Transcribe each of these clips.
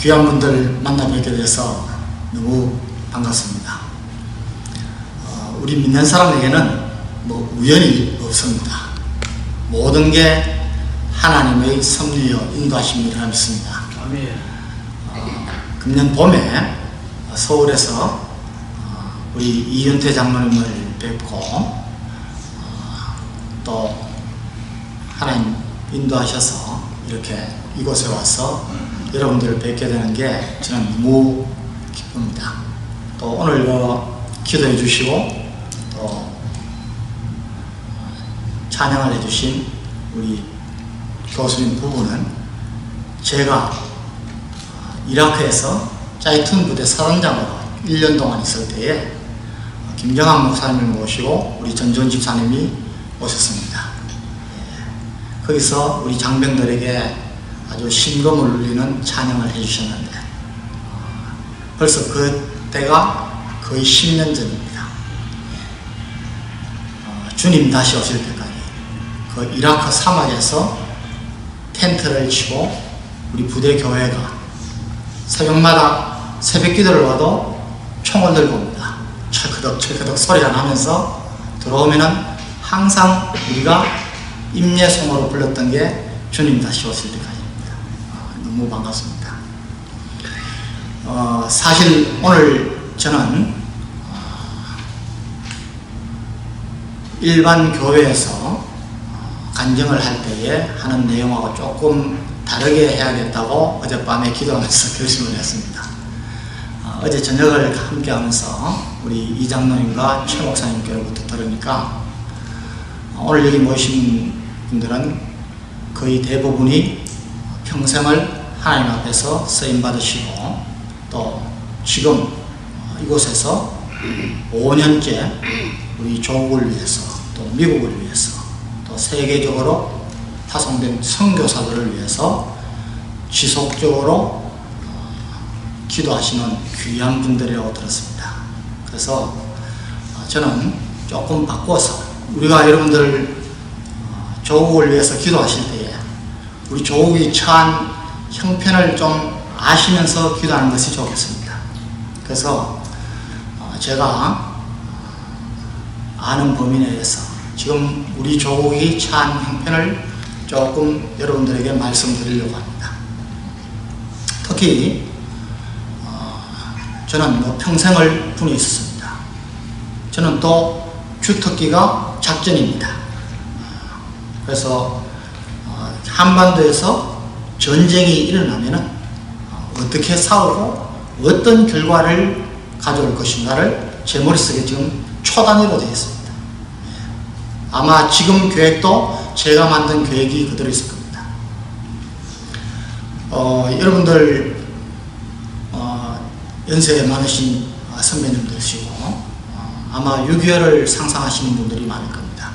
귀한 분들 만나 뵙게 돼서 너무 반갑습니다. 우리 믿는 사람에게는 뭐 우연이 없습니다. 모든 게 하나님의 섭리여 인도하심이라 믿습니다. 금년 봄에 서울에서 우리 이윤태 장로님을 뵙고 또 하나님 인도하셔서 이렇게 이곳에 와서 여러분들을 뵙게 되는 게 저는 너무 기쁩니다. 또 오늘 기도해 주시고 또 찬양을 해주신 우리 교수님 부부는 제가 이라크에서 짜이툰 부대 사단장으로 1년 동안 있을 때에 김정한 목사님을 모시고 우리 전전 집사님이 오셨습니다. 거기서 우리 장병들에게 아주 심금을 울리는 찬양을 해주셨는데 벌써 그때가 거의 10년 전입니다. 주님 다시 오실 때까지 그 이라크 사막에서 텐트를 치고 우리 부대 교회가 새벽마다 새벽 기도를 와도 총을 들고 옵니다. 철커덕 소리가 나면서 들어오면은 항상 우리가 임예송으로 불렀던 게 주님 다시 오실 때까지입니다. 너무 반갑습니다. 사실 오늘 저는 일반 교회에서 간증을 할 때에 하는 내용하고 조금 다르게 해야겠다고 어젯밤에 기도하면서 결심을 했습니다. 어제 저녁을 함께 하면서 우리 이 장로님과 최 목사님께로부터 들으니까 오늘 여기 모이신 분들은 거의 대부분이 평생을 하나님 앞에서 쓰임받으시고 또 지금 이곳에서 5년째 우리 조국을 위해서 또 미국을 위해서 또 세계적으로 파송된 선교사들을 위해서 지속적으로 기도하시는 귀한 분들이라고 들었습니다. 그래서 저는 조금 바꿔서 우리가 여러분들 조국을 위해서 기도하실 때에 우리 조국이 처한 형편을 좀 아시면서 기도하는 것이 좋겠습니다. 그래서 제가 아는 범위 내에서 지금 우리 조국이 처한 형편을 조금 여러분들에게 말씀드리려고 합니다. 특히 저는 평생을 군에 있었습니다. 저는 또 주특기가 작전입니다. 그래서 한반도에서 전쟁이 일어나면은 어떻게 싸우고 어떤 결과를 가져올 것인가를 제 머릿속에 지금 초단위로 되어 있습니다. 아마 지금 계획도 제가 만든 계획이 그대로 있을 겁니다. 여러분들 연세 많으신 선배님들이시고 아마 6.25를 상상하시는 분들이 많을 겁니다.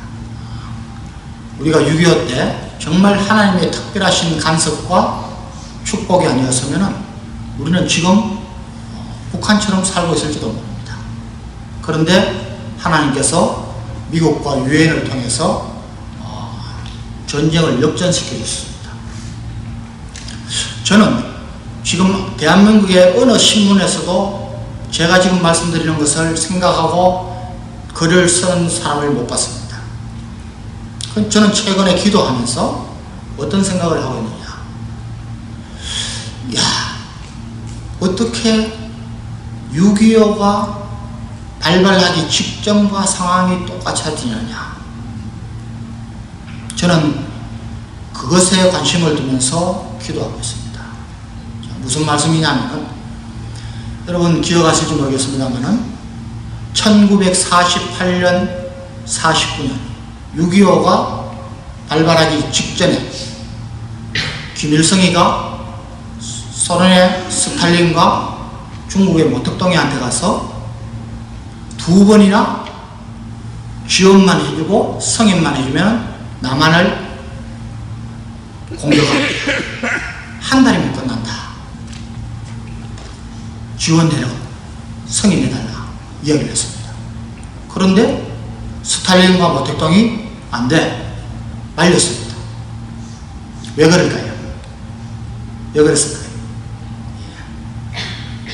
우리가 6.25 때 정말 하나님의 특별하신 간섭과 축복이 아니었으면 우리는 지금 북한처럼 살고 있을지도 모릅니다. 그런데 하나님께서 미국과 유엔을 통해서 전쟁을 역전시켜 주셨습니다. 저는 지금 대한민국의 어느 신문에서도 제가 지금 말씀드리는 것을 생각하고 글을 쓰는 사람을 못 봤습니다. 저는 최근에 기도하면서 어떤 생각을 하고 있느냐. 어떻게 6.25가 발발하기 직전과 상황이 똑같아지느냐. 저는 그것에 관심을 두면서 기도하고 있습니다. 무슨 말씀이냐면 여러분 기억하실지 모르겠습니다만 1948년 49년 6.25가 발발하기 직전에 김일성이가 소련의 스탈린과 중국의 모택동이한테 가서 2번이나 지원만 해주고 승인만 해주면 남한을 공격하고 한 달이면 끝난다. 지원해라고 승인해달라 이야기를 했습니다. 그런데 스탈린과 모택동이 안 돼. 말렸습니다. 왜 그럴까요? 왜 그랬을까요?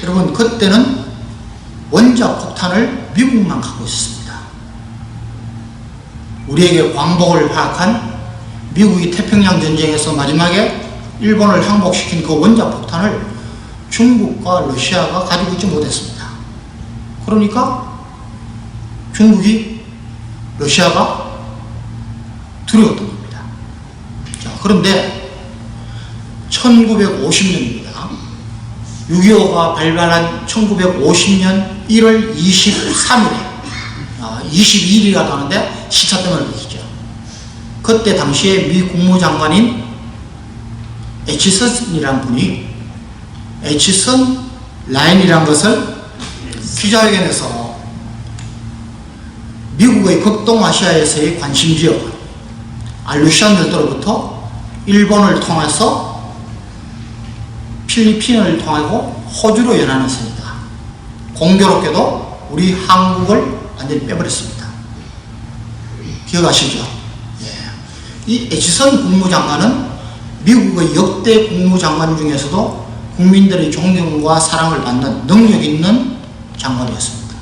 여러분, 그때는 원자 폭탄을 미국만 갖고 있었습니다. 우리에게 광복을 허락한 미국이 태평양 전쟁에서 마지막에 일본을 항복시킨 그 원자 폭탄을 중국과 러시아가 가지고 있지 못했습니다. 그러니까 중국이, 러시아가 두려웠던 겁니다. 자, 그런데 1950년입니다. 6.25가 발발한 1950년 1월 23일에 22일이라도 하는데 시차 때문에 그러시죠. 그때 당시에 미 국무장관인 애치선이라는 분이 애치선 라인이라는 것을 기자회견에서 미국의 극동아시아에서의 관심지역 알루시안 열도로부터 일본을 통해서 필리핀을 통하고 호주로 연하는 선이다. 공교롭게도 우리 한국을 완전히 빼버렸습니다. 기억하시죠? 예. 이 애치선 국무장관은 미국의 역대 국무장관 중에서도 국민들의 존경과 사랑을 받는 능력 있는 장관이었습니다.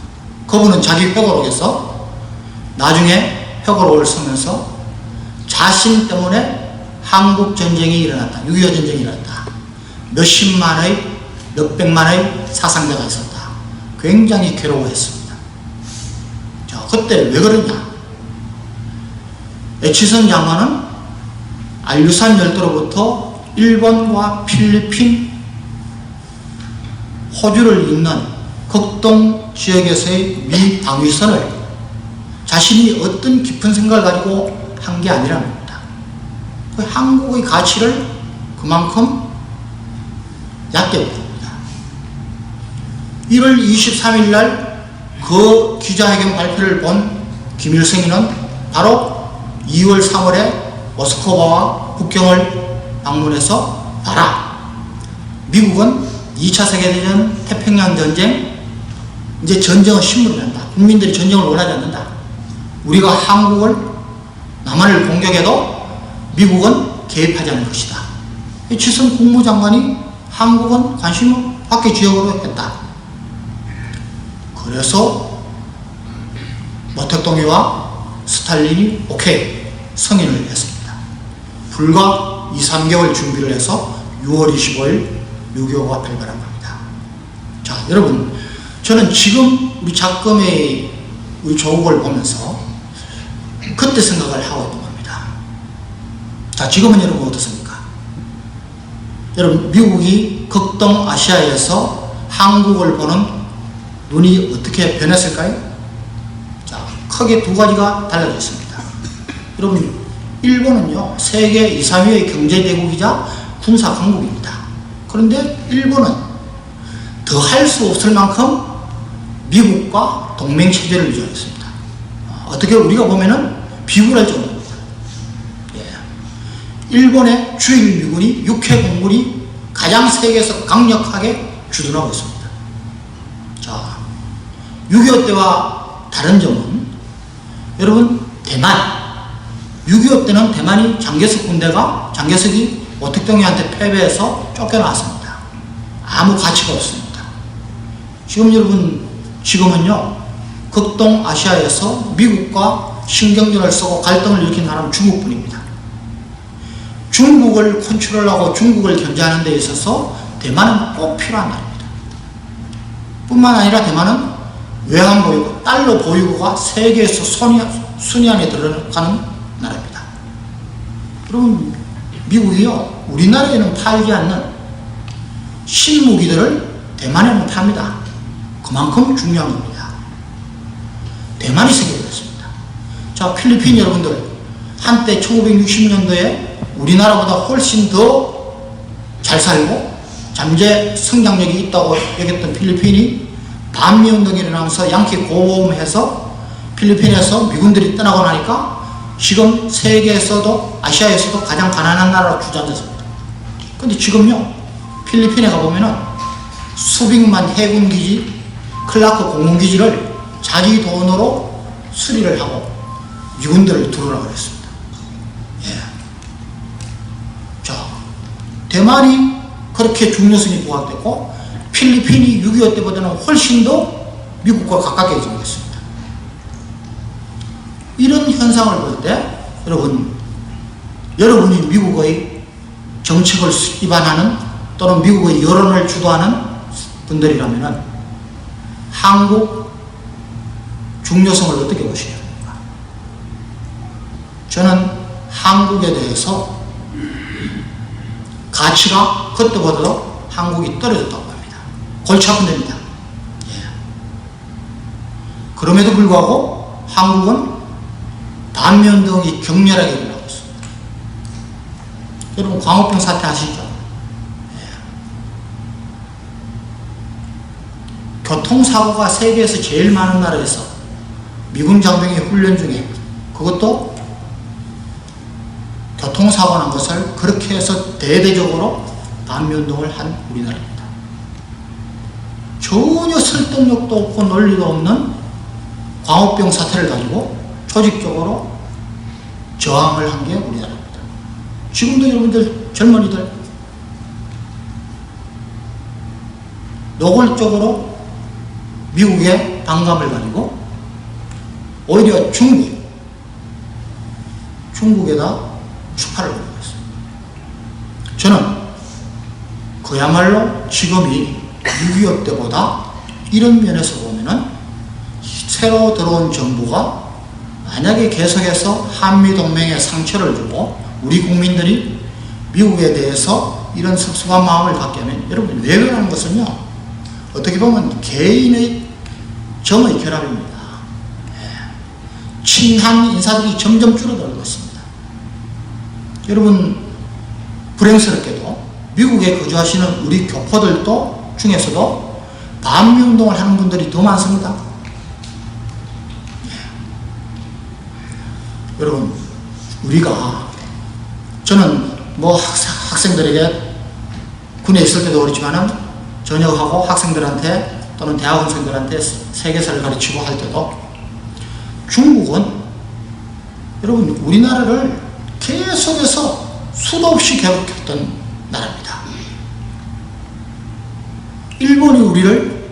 그분은 자기 회고록에서 나중에 회고록을 쓰면서 자신 때문에 한국 전쟁이 일어났다. 6.25 전쟁이 일어났다. 몇십만의, 몇백만의 사상자가 있었다. 굉장히 괴로워했습니다. 자, 그때 왜 그러냐? 애치선 장관은 알루산 열도로부터 일본과 필리핀, 호주를 잇는 극동 지역에서의 미 방위선을 자신이 어떤 깊은 생각을 가지고 한 게 아니라는 겁니다. 그 한국의 가치를 그만큼 얕게 본 겁니다. 1월 23일 날 그 기자회견 발표를 본 김일성이는 바로 2월 3월에 모스크바와 국경을 방문해서 봐라. 미국은 2차 세계대전, 태평양 전쟁, 이제 전쟁은 신물이 난다. 국민들이 전쟁을 원하지 않는다. 우리가 한국을, 남한을 공격해도 미국은 개입하지 않을 것이다. 애치선 국무장관이 한국은 관심을 밖의 지역으로 했다. 그래서 모택동이와 스탈린이 오케이 승인을 했습니다. 불과 2, 3개월 준비를 해서 6월 25일 6.25가 발발한 겁니다. 자, 여러분, 저는 지금 우리 작금의 우리 조국을 보면서 그때 생각을 하고 있는 겁니다. 자, 지금은 여러분 어떻습니까? 여러분, 미국이 극동아시아에서 한국을 보는 눈이 어떻게 변했을까요? 자, 크게 두 가지가 달라져 있습니다. 여러분, 일본은요, 세계 2, 3위의 경제대국이자 군사강국입니다. 그런데 일본은 더 할 수 없을 만큼 미국과 동맹체제를 유지했습니다. 어떻게 우리가 보면은 비굴할 정도입니다. 예. 일본의 주일 미군이 육해공군이 가장 세계에서 강력하게 주둔하고 있습니다. 자, 6.25 때와 다른 점은 여러분, 대만 6.25 때는 대만이 장개석이 모택동이한테 패배해서 쫓겨나왔습니다. 아무 가치가 없습니다. 지금 여러분, 지금은요, 극동아시아에서 미국과 신경전을 쓰고 갈등을 일으킨 나라는 중국뿐입니다. 중국을 컨트롤하고 중국을 견제하는 데 있어서 대만은 꼭 필요한 나라입니다. 뿐만 아니라 대만은 외환보유고, 달러 보유고가 세계에서 순위 안에 들어가는 나라입니다. 여러분, 미국이요, 우리나라에는 팔지 않는 신무기들을 대만에는 팝니다. 그만큼 중요한 겁니다. 대만이 세계였습니다. 자, 필리핀 여러분들, 한때 1960년도에 우리나라보다 훨씬 더 잘 살고 잠재 성장력이 있다고 여겼던 필리핀이 반미운동이 일어나면서 양키 고보험해서 필리핀에서 미군들이 떠나고 나니까 지금 세계에서도 아시아에서도 가장 가난한 나라로 주장됐습니다. 근데 지금요, 필리핀에 가보면은 수백만 해군기지, 클라크 공군기지를 자기 돈으로 수리를 하고 미군들을 들어오라고 그랬습니다. 예. 자, 대만이 그렇게 중요성이 부각됐고 필리핀이 6.25 때보다는 훨씬 더 미국과 가깝게 지고 있습니다. 이런 현상을 볼 때 여러분이 미국의 정책을 위반하는 또는 미국의 여론을 주도하는 분들이라면 한국 중요성을 어떻게 보시겠습니까? 저는 한국에 대해서 가치가 그때보다도 한국이 떨어졌다고 합니다. 골치 아픈 데입니다. 예. 그럼에도 불구하고 한국은 반미운동이 격렬하게 일어나고 있습니다. 여러분 광우병 사태 아시죠? 예. 교통사고가 세계에서 제일 많은 나라에서 미군 장병의 훈련 중에 그것도 교통사고 난 것을 그렇게 해서 대대적으로 반미운동을 한 우리나라입니다. 전혀 설득력도 없고 논리도 없는 광우병 사태를 가지고 조직적으로 저항을 한 게 우리나라입니다. 지금도 여러분들 젊은이들 노골적으로 미국의 반감을 가지고 오히려 중국에다 추파를 걸고 있습니다. 저는 그야말로 지금이 6.25 때보다 이런 면에서 보면은 새로 들어온 정부가 만약에 계속해서 한미동맹에 상처를 주고 우리 국민들이 미국에 대해서 이런 섭섭한 마음을 갖게 하면 여러분 왜 그러는 것은요 어떻게 보면 개인의 정의 결합입니다. 친한 인사들이 점점 줄어들고 있습니다. 여러분 불행스럽게도 미국에 거주하시는 우리 교포들도 중에서도 반미운동을 하는 분들이 더 많습니다. 여러분 우리가 저는 뭐 학생들에게 군에 있을 때도 그렇지만은 전역하고 학생들한테 또는 대학원생들한테 세계사를 가르치고 할 때도 중국은 여러분 우리나라를 계속해서 수도 없이 괴롭혔던 나라입니다. 일본이 우리를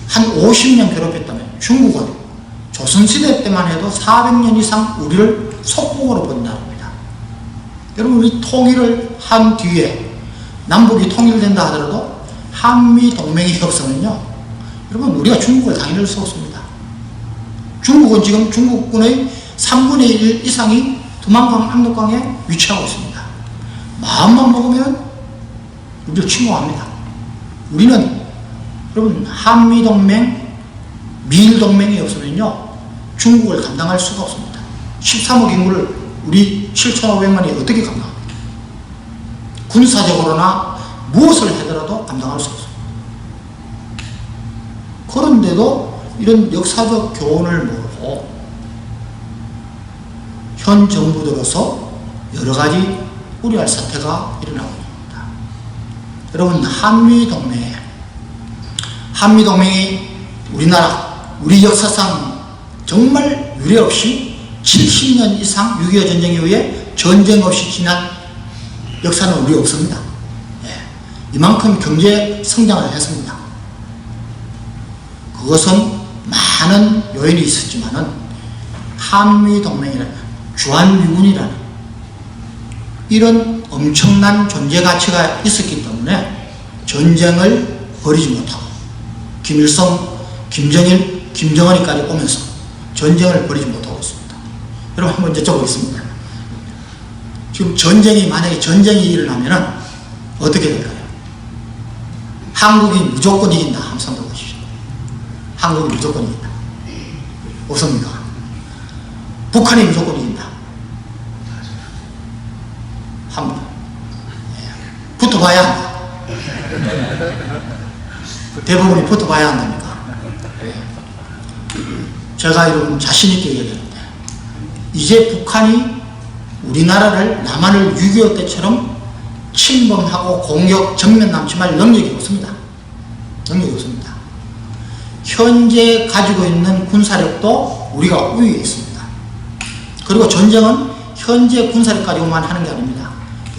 한 50년 괴롭혔다면 중국은 조선시대 때만 해도 400년 이상 우리를 속국으로 본 나라입니다. 여러분 우리 통일을 한 뒤에 남북이 통일된다 하더라도 한미동맹의 협상은요 여러분 우리가 중국을 당연할 수 없습니다. 중국은 지금 중국군의 3분의 1 이상이 두만강 압록강에 위치하고 있습니다. 마음만 먹으면 우리를 침공합니다. 우리는 여러분 한미동맹, 미일동맹이 없으면요 중국을 감당할 수가 없습니다. 13억 인구를 우리 7,500만이 어떻게 감당합니까? 군사적으로나 무엇을 하더라도 감당할 수 없습니다. 그런데도 이런 역사적 교훈을 모르고 현 정부들로서 여러 가지 우려할 사태가 일어나고 있습니다. 여러분 한미동맹이 우리 역사상 정말 유례 없이 70년 이상 6.25 전쟁 이후에 전쟁 없이 지난 역사는 우리 없습니다. 이만큼 경제 성장을 했습니다. 그것은 많은 요인이 있었지만은 한미동맹이라는 주한미군이라는 이런 엄청난 존재 가치가 있었기 때문에 전쟁을 벌이지 못하고 김일성, 김정일, 김정은이까지 오면서 전쟁을 벌이지 못하고 있습니다. 여러분 한번 여쭤보겠습니다. 지금 만약에 전쟁이 일어나면은 어떻게 될까요? 한국이 무조건 이긴다. 한번 생각해 보십시오. 한국이 무조건 이긴다. 없습니까? 북한이 무조건 이긴다. 한번 붙어봐야 한다. 대부분이 붙어봐야 한다니까. 제가 여러분 자신있게 얘기하는데 이제 북한이 우리나라를 남한을 6.25 때처럼 침범하고 공격 정면 남침할 능력이 없습니다. 현재 가지고 있는 군사력도 우리가 우위에 있습니다. 그리고 전쟁은 현재 군사력 가지고만 하는 게 아닙니다.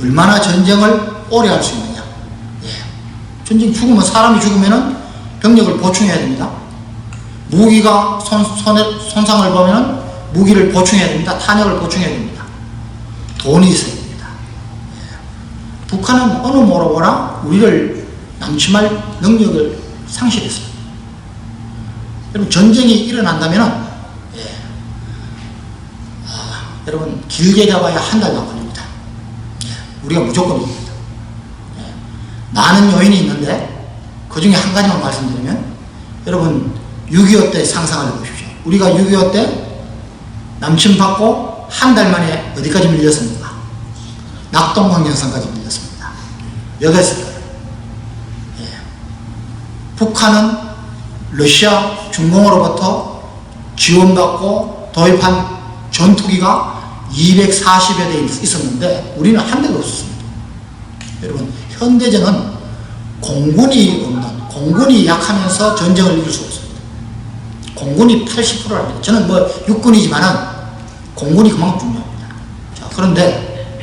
얼마나 전쟁을 오래 할 수 있느냐. 전쟁 죽으면, 사람이 죽으면은 병력을 보충해야 됩니다. 무기가 손상을 보면은 무기를 보충해야 됩니다. 탄약을 보충해야 됩니다. 돈이 있어야 됩니다. 북한은 어느 모로보나 우리를 남침할 능력을 상실했습니다. 여러분, 전쟁이 일어난다면은, 여러분, 길게 잡아야 한 달도 걸립니다. 우리가 무조건 이깁니다. 많은 요인이 있는데 그 중에 한 가지만 말씀드리면, 여러분 6.25 때 상상을 해보십시오. 우리가 6.25 때 남침받고 한 달 만에 어디까지 밀렸습니까? 낙동강연선까지 밀렸습니다. 몇 했을까요? 북한은 러시아 중공으로부터 지원받고 도입한 전투기가 240여 대 있었는데 우리는 한 대도 없었습니다. 여러분, 현대전은 공군이 약하면서 전쟁을 이길 수 없습니다. 공군이 80%랍니다. 저는 육군이지만은 공군이 그만큼 중요합니다. 자, 그런데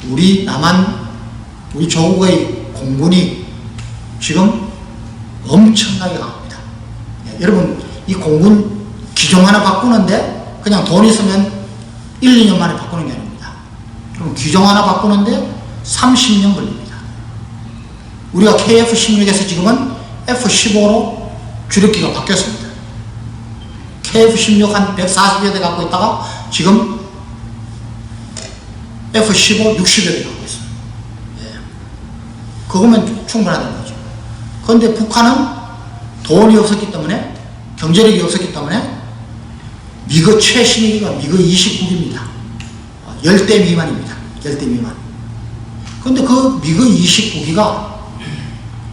우리 조국의 공군이 지금 엄청나게 강합니다. 여러분, 이 공군 기종 하나 바꾸는데 그냥 돈 있으면 1, 2년 만에 바꾸는 게 아닙니다. 그럼 기종 하나 바꾸는데 30년 걸립니다. 우리가 KF-16에서 지금은 F-15로 주력기가 바뀌었습니다. KF-16 한 140여 대 갖고 있다가 지금 F-15 60여 대 갖고 있습니다. 그거면 충분하다는 거죠. 그런데 북한은 돈이 없었기 때문에, 경제력이 없었기 때문에 미그 최신기가 미그 29기입니다. 10대 미만입니다. 10대 미만. 그런데 그 미그 29기가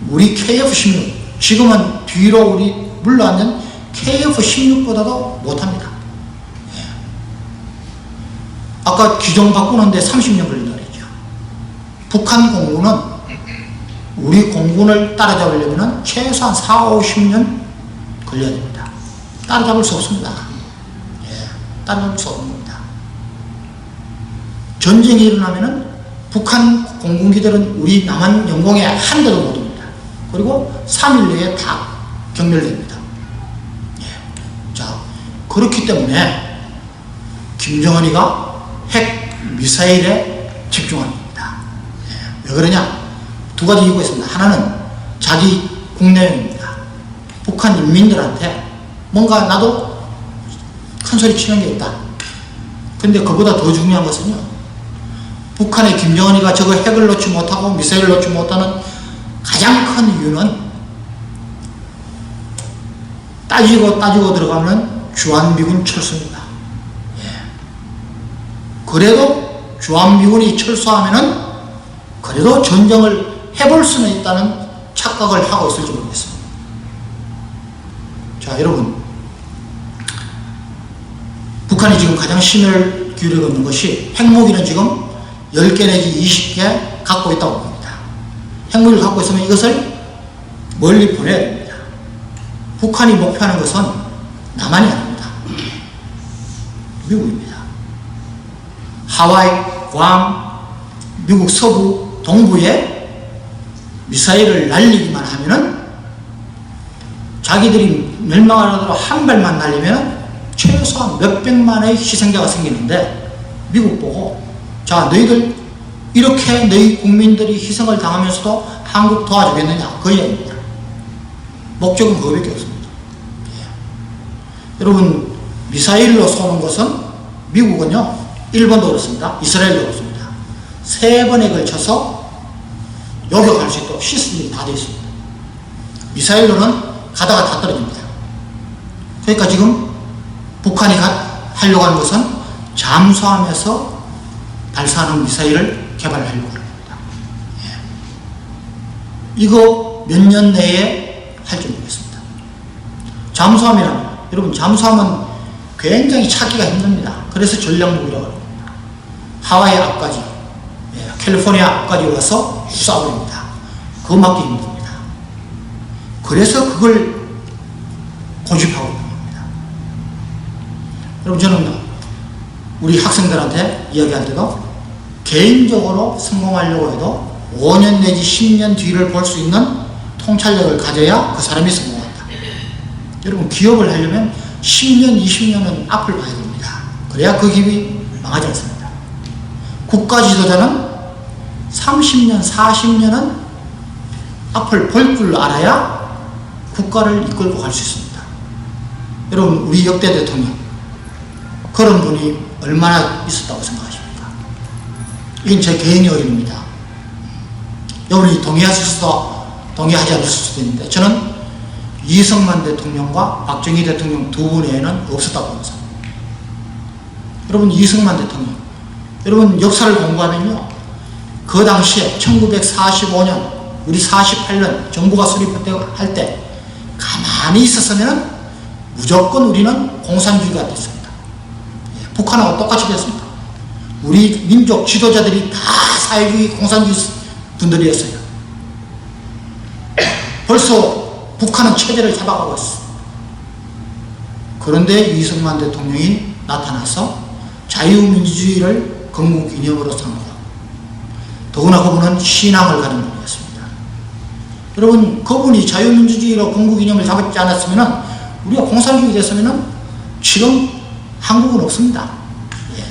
우리 KF-16, 지금은 뒤로 우리 물러앉은 KF-16보다도 못합니다. 아까 기종 바꾸는데 30년 걸린다고 했죠. 북한 공군은 우리 공군을 따라잡으려면 최소한 4, 50년 걸려야 됩니다. 따라잡을 수 없습니다. 따라잡을 수 없는 겁니다. 전쟁이 일어나면은 북한 공군기들은 우리 남한 영공에 한 대도 못 옵니다. 그리고 3일 내에 다 경멸됩니다. 자, 그렇기 때문에 김정은이가 핵 미사일에 집중하는 겁니다. 왜 그러냐? 두 가지 이유가 있습니다. 하나는 자기 국내용입니다. 북한 인민들한테 뭔가 나도 큰 소리 치는 게 있다. 근데 그보다 더 중요한 것은요, 북한의 김정은이가 저거 핵을 놓지 못하고 미사일을 놓지 못하는 가장 큰 이유는 따지고 들어가면 주한미군 철수입니다. 그래도 주한미군이 철수하면은 그래도 전쟁을 해볼 수는 있다는 착각을 하고 있을지 모르겠습니다. 자, 여러분, 북한이 지금 가장 심혈을 기울이고 있는 것이 핵무기는 지금 10개 내지 20개 갖고 있다고 봅니다. 핵무기를 갖고 있으면 이것을 멀리 보내야 됩니다. 북한이 목표하는 것은 남한이 아닙니다. 미국입니다. 하와이, 괌, 미국 서부, 동부에 미사일을 날리기만 하면은 자기들이 멸망하려고 한 발만 날리면 최소한 몇백만의 희생자가 생기는데, 미국 보고, 자, 너희들 이렇게 너희 국민들이 희생을 당하면서도 한국 도와주겠느냐? 그 이야기입니다. 목적은 그거밖에 없습니다. 여러분, 미사일로 쏘는 것은 미국은요, 일본도 그렇습니다. 이스라엘도 그렇습니다. 3번에 걸쳐서 요격할 수 있도록 시스템이 다 되어 있습니다. 미사일로는 가다가 다 떨어집니다. 그러니까 지금 북한이 하려고 하는 것은 잠수함에서 발사하는 미사일을 개발하려고 합니다. 이거 몇 년 내에 할지 모르겠습니다. 잠수함이라면, 여러분, 잠수함은 굉장히 찾기가 힘듭니다. 그래서 전략무기라고 합니다. 하와이 앞까지, 캘리포니아 앞까지 와서 쏴버립니다. 그거 막기 힘듭니다. 그래서 그걸 고집하고 있는 겁니다. 여러분, 저는 우리 학생들한테 이야기할 때도 개인적으로 성공하려고 해도 5년 내지 10년 뒤를 볼 수 있는 통찰력을 가져야 그 사람이 성공한다. 여러분, 기업을 하려면 10년, 20년은 앞을 봐야 됩니다. 그래야 그 기업이 망하지 않습니다. 국가 지도자는 30년, 40년은 앞을 볼 줄 알아야 국가를 이끌고 갈 수 있습니다. 여러분, 우리 역대 대통령, 그런 분이 얼마나 있었다고 생각하십니까? 이건 제 개인의 의견입니다. 여러분이 동의하실 수도 동의하지 않으실 수도 있는데, 저는 이승만 대통령과 박정희 대통령 두 분 외에는 없었다고 봅니다. 여러분, 이승만 대통령, 여러분 역사를 공부하면요, 그 당시에 1945년 우리 48년 정부가 수립할 때 가만히 있었으면 무조건 우리는 공산주의가 됐습니다. 북한하고 똑같이 됐습니다. 우리 민족 지도자들이 다 사회주의 공산주의 분들이었어요. 벌써 북한은 체제를 잡아가고 있어. 그런데 이승만 대통령이 나타나서 자유민주주의를 건국기념으로 삼고, 더구나 그분은 신앙을 가진 분이었습니다. 여러분, 그분이 자유민주주의로 건국기념을 잡지 않았으면, 우리가 공산주의 됐으면 지금 한국은 없습니다. 예.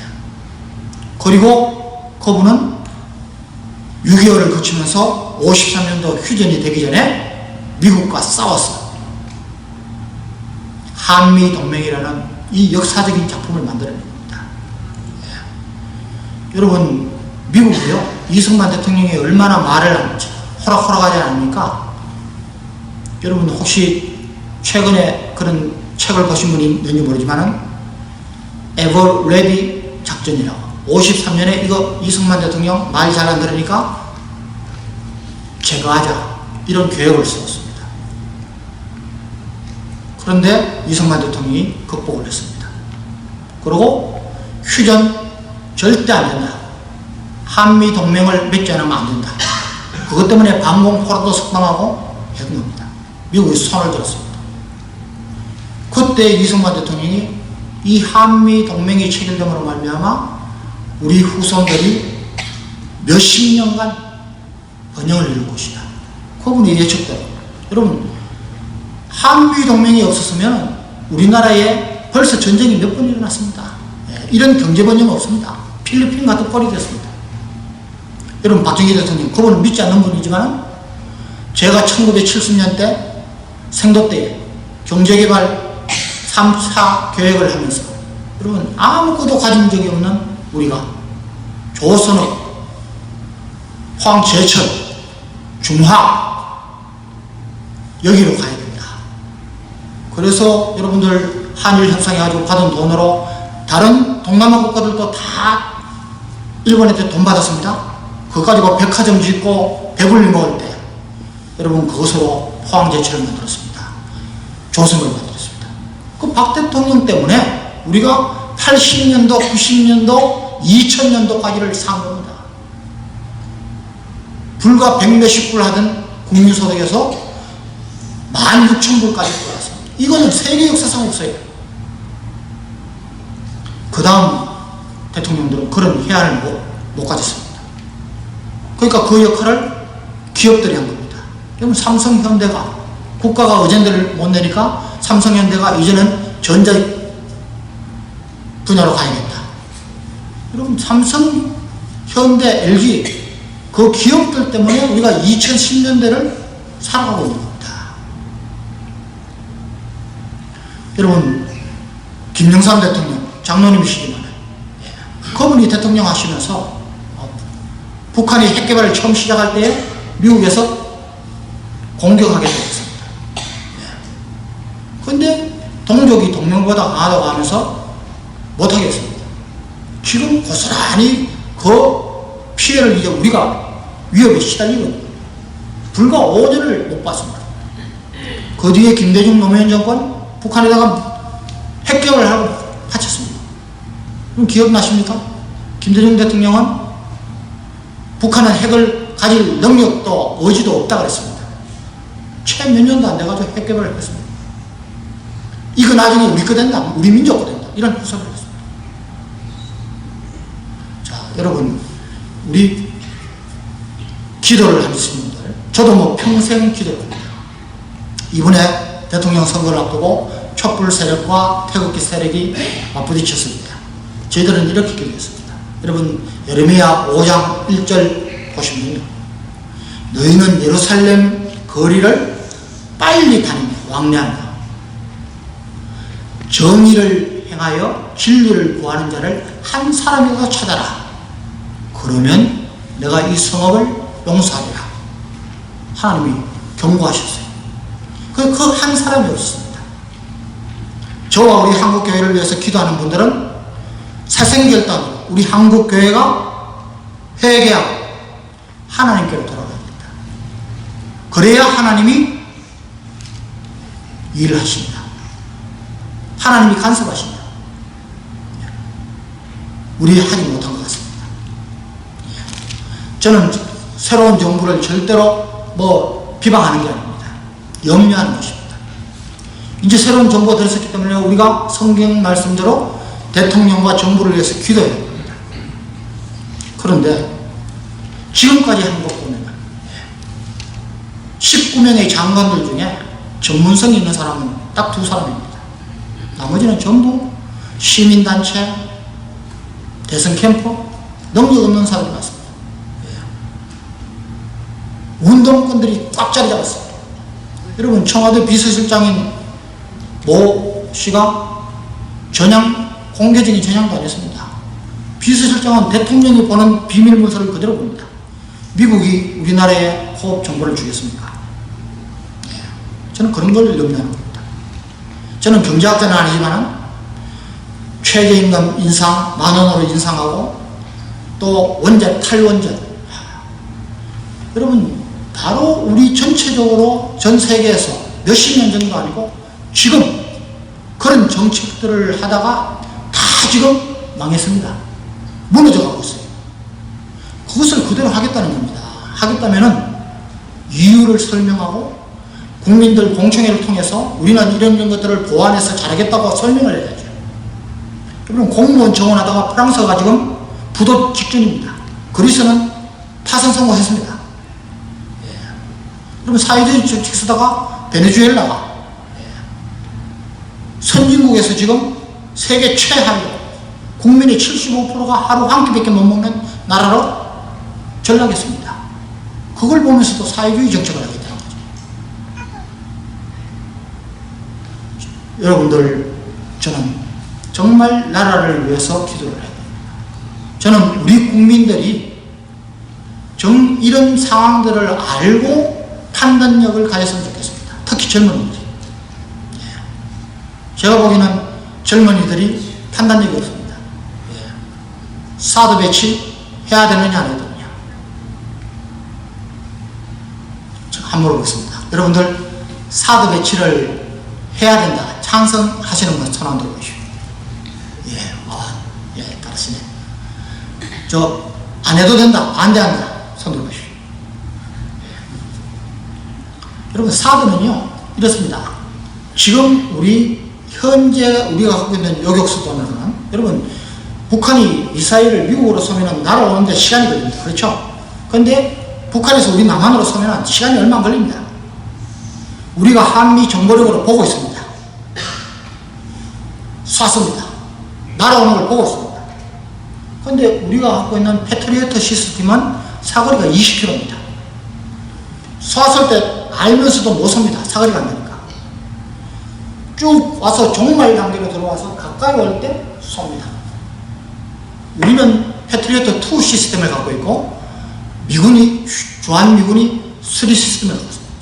그리고 그분은 6.25를 거치면서 53년도 휴전이 되기 전에 미국과 싸웠어요. 한미동맹이라는 이 역사적인 작품을 만들어냅니다. 예. 여러분, 미국이요, 이승만 대통령이 얼마나 말을 호락호락하지 않습니까? 여러분, 혹시 최근에 그런 책을 보신 분이 있는지 모르지만은 에버 레디 작전이라고, 53년에 이거 이승만 대통령 말 잘 안 들으니까 제거하자, 이런 계획을 세웠습니다. 그런데 이승만 대통령이 극복을 했습니다. 그리고 휴전 절대 안 된다, 한미 동맹을 맺지 않으면 안 된다, 그것 때문에 방공 포로도 석방하고 해둔 겁니다. 미국이 손을 들었습니다. 그때 이승만 대통령이 이 한미 동맹이 체결됨으로 말미암아 우리 후손들이 몇십 년간 번영을 이룰 것이다, 그분이 예측대로. 여러분, 한미 동맹이 없었으면 우리나라에 벌써 전쟁이 몇 번 일어났습니다. 이런 경제 번영은 없습니다. 필리핀 같은 꼴이 됐습니다. 여러분, 박정희 대통령, 그분은 믿지 않는 분이지만, 제가 1970년대 생도 때에 경제개발 3차 계획을 하면서, 여러분, 아무것도 가진 적이 없는 우리가 조선업, 포항제철, 중화, 여기로 가야 됩니다. 그래서 여러분들 한일 협상해가지고 받은 돈으로 다른 동남아 국가들도 다 일본한테 돈 받았습니다. 그거 가지고 백화점 짓고 배불리 먹을 때, 여러분, 그것으로 포항제철을 만들었습니다. 조선을 만들었습니다. 그 박 대통령 때문에 우리가 80년도, 90년도, 2000년도까지를 산 겁니다. 불과 100몇십 불 하던 국민소득에서 16,000불까지 올랐습니다. 이거는 세계 역사상 없어요. 그 다음 대통령들은 그런 해안을 못 가졌습니다. 그러니까 그 역할을 기업들이 한 겁니다. 여러분, 삼성현대가 국가가 어젠데를 못 내니까 삼성현대가 이제는 전자 분야로 가야겠다. 여러분, 삼성, 현대, LG 그 기업들 때문에 우리가 2010년대를 살아가고 있는 겁니다. 여러분, 김영삼 대통령, 장로님이시지만 그분이 대통령 하시면서 북한이 핵개발을 처음 시작할 때 미국에서 공격하게 되었습니다. 그런데 동족이 동맹보다 강하다고 하면서 못하겠습니다. 지금 고스란히 그 피해를 이제 우리가 위협에 시달리거든요. 불과 5년을 못 봤습니다. 그 뒤에 김대중 노무현 정권 북한에다가 핵개발을 하고 바쳤습니다. 그럼 기억나십니까? 김대중 대통령은 북한은 핵을 가질 능력도 의지도 없다 그랬습니다. 채 몇 년도 안 돼가지고 핵개발을 했습니다. 이거 나중에 우리 거 된다, 우리 민족 거 된다, 이런 후설을 했습니다. 자, 여러분, 우리 기도를 하는 스님들, 저도 뭐 평생 기도합니다. 이번에 대통령 선거를 앞두고 촛불 세력과 태극기 세력이 맞부딪혔을 때 저희들은 이렇게 기도했습니다. 여러분, 예레미야 5장 1절 보시면요, 너희는 예루살렘 거리를 빨리 다니며 왕래하며 정의를 행하여 진리를 구하는 자를 한 사람이라도 찾아라. 그러면 내가 이 성읍을 용서하리라. 하나님이 경고하셨어요. 그 한 사람이 없습니다. 저와 우리 한국교회를 위해서 기도하는 분들은 사생결단으로 우리 한국교회가 회개하고 하나님께로 돌아가야 됩니다. 그래야 하나님이 일을 하십니다. 하나님이 간섭하십니다. 우리 하지 못한 것 같습니다. 저는 새로운 정부를 절대로 비방하는 게 아닙니다. 염려하는 것입니다. 이제 새로운 정부가 들어섰기 때문에 우리가 성경 말씀대로 대통령과 정부를 위해서 기도해야 됩니다. 그런데 지금까지 한 것 보면 19명의 장관들 중에 전문성이 있는 사람은 딱 2사람입니다. 나머지는 전부 시민단체, 대선 캠프, 능력 없는 사람이 맞습니다. 운동권들이 꽉 자리 잡았습니다. 여러분, 청와대 비서실장인 모 씨가 공개적인 전향도 안 했습니다. 비서실장은 대통령이 보는 비밀문서를 그대로 봅니다. 미국이 우리나라에 호흡 정보를 주겠습니까? 저는 그런 걸 염려하는 겁니다. 저는 경제학자는 아니지만 최저임금 인상, 10,000원으로 인상하고 또 원전, 탈원전. 여러분, 바로 우리 전체적으로 전 세계에서 몇십 년 정도 아니고 지금 그런 정책들을 하다가 다 지금 망했습니다. 무너져가고 있어요. 그것을 그대로 하겠다는 겁니다. 하겠다면은 이유를 설명하고 국민들 공청회를 통해서 우리는 이런 것들을 보완해서 잘하겠다고 설명을 해야죠. 여러분, 공무원 정원하다가 프랑스가 지금 부도 직전입니다. 그리스는 파산 선고했습니다. 여러분, 사회주의 정책 쓰다가 베네수엘라가 선진국에서 지금 세계 최하위로 국민의 75%가 하루 한 끼밖에 못 먹는 나라로 전락했습니다. 그걸 보면서도 사회주의 정책을 하겠다는 거죠. 여러분들, 저는 정말 나라를 위해서 기도를 해야 됩니다. 저는 우리 국민들이 이런 상황들을 알고 판단력을 가졌으면 좋겠습니다. 특히 젊은이들. 제가 보기에는 젊은이들이 판단력이 없습니다. 사드 배치 해야 되느냐 안 해야 되느냐. 한번 물어보겠습니다. 여러분들, 사드 배치를 해야 된다, 찬성하시는 분 손 한번 들어보시오. 따르시네. 안 해도 된다, 반대한다, 손 들어보시오. 여러분, 사드는요 이렇습니다. 지금 현재 우리가 갖고 있는 요격수단으로는, 여러분, 북한이 미사일을 미국으로 쏘면 날아오는데 시간이 걸립니다. 그렇죠? 그런데 북한에서 우리 남한으로 쏘면 시간이 얼마 안 걸립니다. 우리가 한미 정보력으로 보고 있습니다. 쐈습니다. 날아오는 걸 보고 있습니다. 그런데 우리가 갖고 있는 패트리어트 시스템은 사거리가 20km입니다. 쐈을 때 알면서도 못 쏩니다. 사거리가 안 되니까. 쭉 와서 종말 단계로 들어와서 가까이 올 때 쏩니다. 우리는 패트리어트 2 시스템을 갖고 있고, 주한미군이 3 시스템을 갖고 있습니다.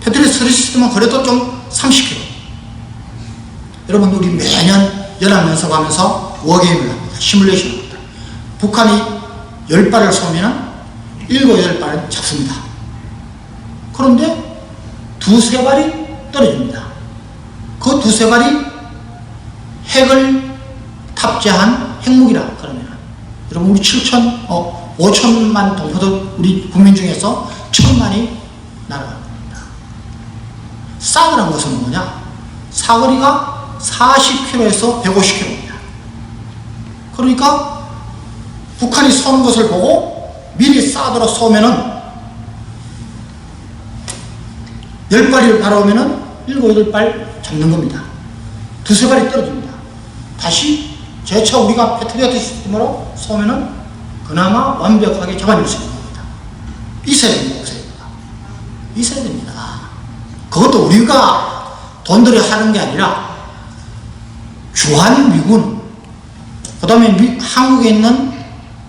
패트리어트 3 시스템은 그래도 좀 30km. 여러분, 우리 매년 연합연습하면서 워게임을 합니다. 시뮬레이션을 합니다. 북한이 10발을 쏘면 7, 8발은 잡습니다. 그런데 2, 3발이 떨어집니다. 그 2, 3발이 핵을 탑재한 핵무기라 그러면, 여러분, 우리 5천만 동포들, 우리 국민 중에서 1,000만이 날아갑니다. 사드란 것은 뭐냐? 사거리가 40km에서 150km입니다. 그러니까 북한이 쏘는 것을 보고 미리 사드로 쏘면은 10발을 바라오면은 7, 8발 잡는 겁니다. 2, 3발이 떨어집니다. 다시 재차 우리가 패트리어트 시스템으로 쏘면은 그나마 완벽하게 잡아낼 수 있는 겁니다. 있어야 됩니다. 있어야 됩니다. 그것도 우리가 돈 들여 하는 게 아니라 주한미군, 그 다음에 한국에 있는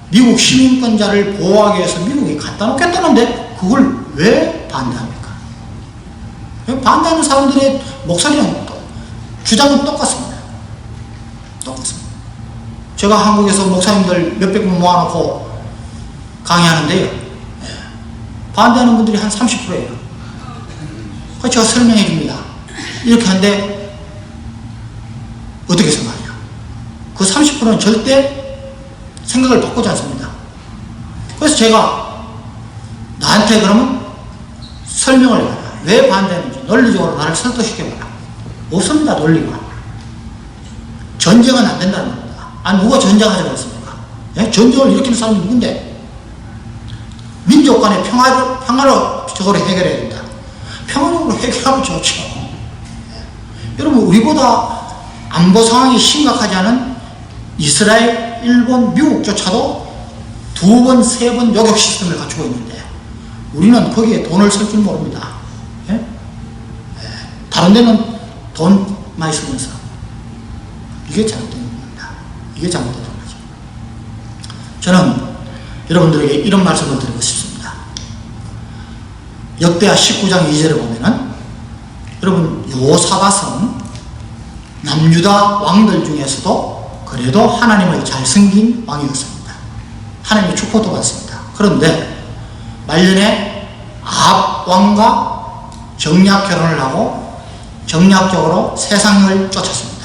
미국 시민권자를 보호하기 위해서 미국이 갖다 놓겠다는데 그걸 왜 반대합니까? 반대하는 사람들의 목소리는 주장은 똑같습니다. 똑같습니다. 제가 한국에서 목사님들 몇백 분 모아놓고 강의하는데요, 반대하는 분들이 한 30%예요. 그래서 제가 설명해 줍니다. 이렇게 하는데 어떻게 생각해요? 그 30%는 절대 생각을 바꾸지 않습니다. 그래서 제가 나한테 그러면 설명을 해봐라. 왜 반대하는지 논리적으로 나를 설득시켜봐라. 없습니다. 논리가. 전쟁은 안 된다는 겁니다. 아니 누가 전쟁하자고 했습니까? 예? 전쟁을 일으키는 사람이 누군데? 민족 간의 평화적으로 해결해야 된다. 평화적으로 해결하면 좋죠. 예. 여러분, 우리보다 안보 상황이 심각하지 않은 이스라엘, 일본, 미국조차도 2번, 3번 요격 시스템을 갖추고 있는데 우리는 거기에 돈을 쓸 줄 모릅니다. 예? 예. 다른 데는 돈 많이 쓰면서 이게 잘못된 겁니다. 이게 잘못된 거죠. 저는 여러분들에게 이런 말씀을 드리고 싶습니다. 역대하 19장 2절에 보면은 여러분 여호사밧은 남유다 왕들 중에서도 그래도 하나님을 잘 섬긴 왕이었습니다. 하나님의 축복도 받습니다. 그런데 말년에 아합 왕과 정략 결혼을 하고 정략적으로 세상을 쫓았습니다.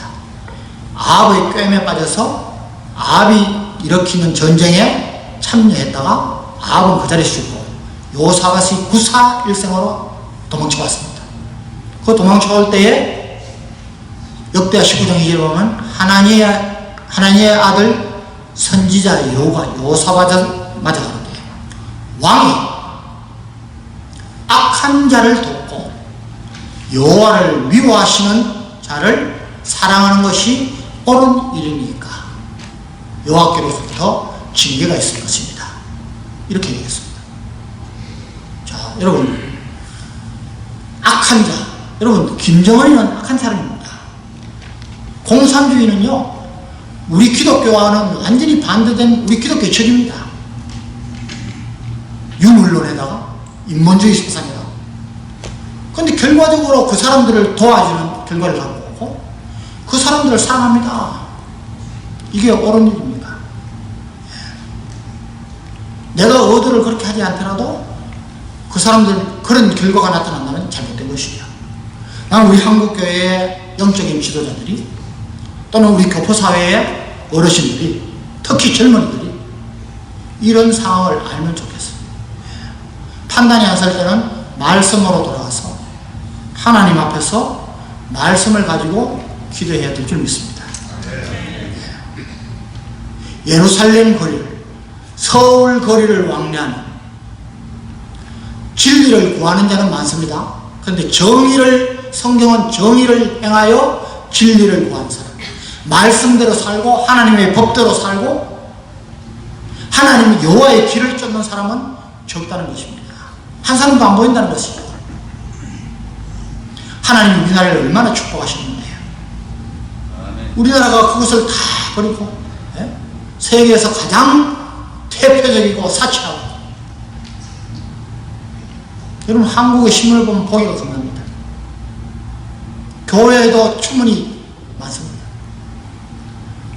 아합의 꾀임에 빠져서 아합이 일으키는 전쟁에 참여했다가 아합은 그 자리에 죽고 여호사밧이 구사일생으로 도망쳐왔습니다. 그 도망쳐올 때에 역대하 19장 2절에 보면 하나니의 아들 선지자 여호가 여호사밧을 맞아가는데 왕이 악한 자를 돕고 여호와를 미워하시는 자를 사랑하는 것이 옳은 일이니까 여호와께로부터 징계가 있을 것입니다. 이렇게 얘기했습니다. 자, 여러분, 악한 자, 여러분, 김정은이는 악한 사람입니다. 공산주의는요, 우리 기독교와는 완전히 반대된 우리 기독교의 적입니다. 유물론에다가 인본주의 세상에다가. 그런데 결과적으로 그 사람들을 도와주는 결과를 갖고 오고 그 사람들을 사랑합니다. 이게 옳은 일입니까? 내가 의도를 그렇게 하지 않더라도 그 사람들 그런 결과가 나타난다면 잘못된 것이죠. 나는 우리 한국교회의 영적인 지도자들이 또는 우리 교포사회의 어르신들이 특히 젊은이들이 이런 상황을 알면 좋겠어요. 판단이 안 설 때는 말씀으로 돌아가서 하나님 앞에서 말씀을 가지고 기도해야 될 줄 믿습니다. 예루살렘 거리를, 서울 거리를 왕래하는 진리를 구하는 자는 많습니다. 그런데 성경은 정의를 행하여 진리를 구하는 사람, 말씀대로 살고 하나님의 법대로 살고 하나님 여호와의 길을 쫓는 사람은 적다는 것입니다. 한 사람도 안 보인다는 것이죠. 하나님이 우리나라를 얼마나 축복하시는데요. 우리나라가 그것을 다 버리고 세계에서 가장 대표적이고 사치하고, 여러분 한국의 신문을 보면 보기가 겁납니다. 교회에도 충분히 많습니다.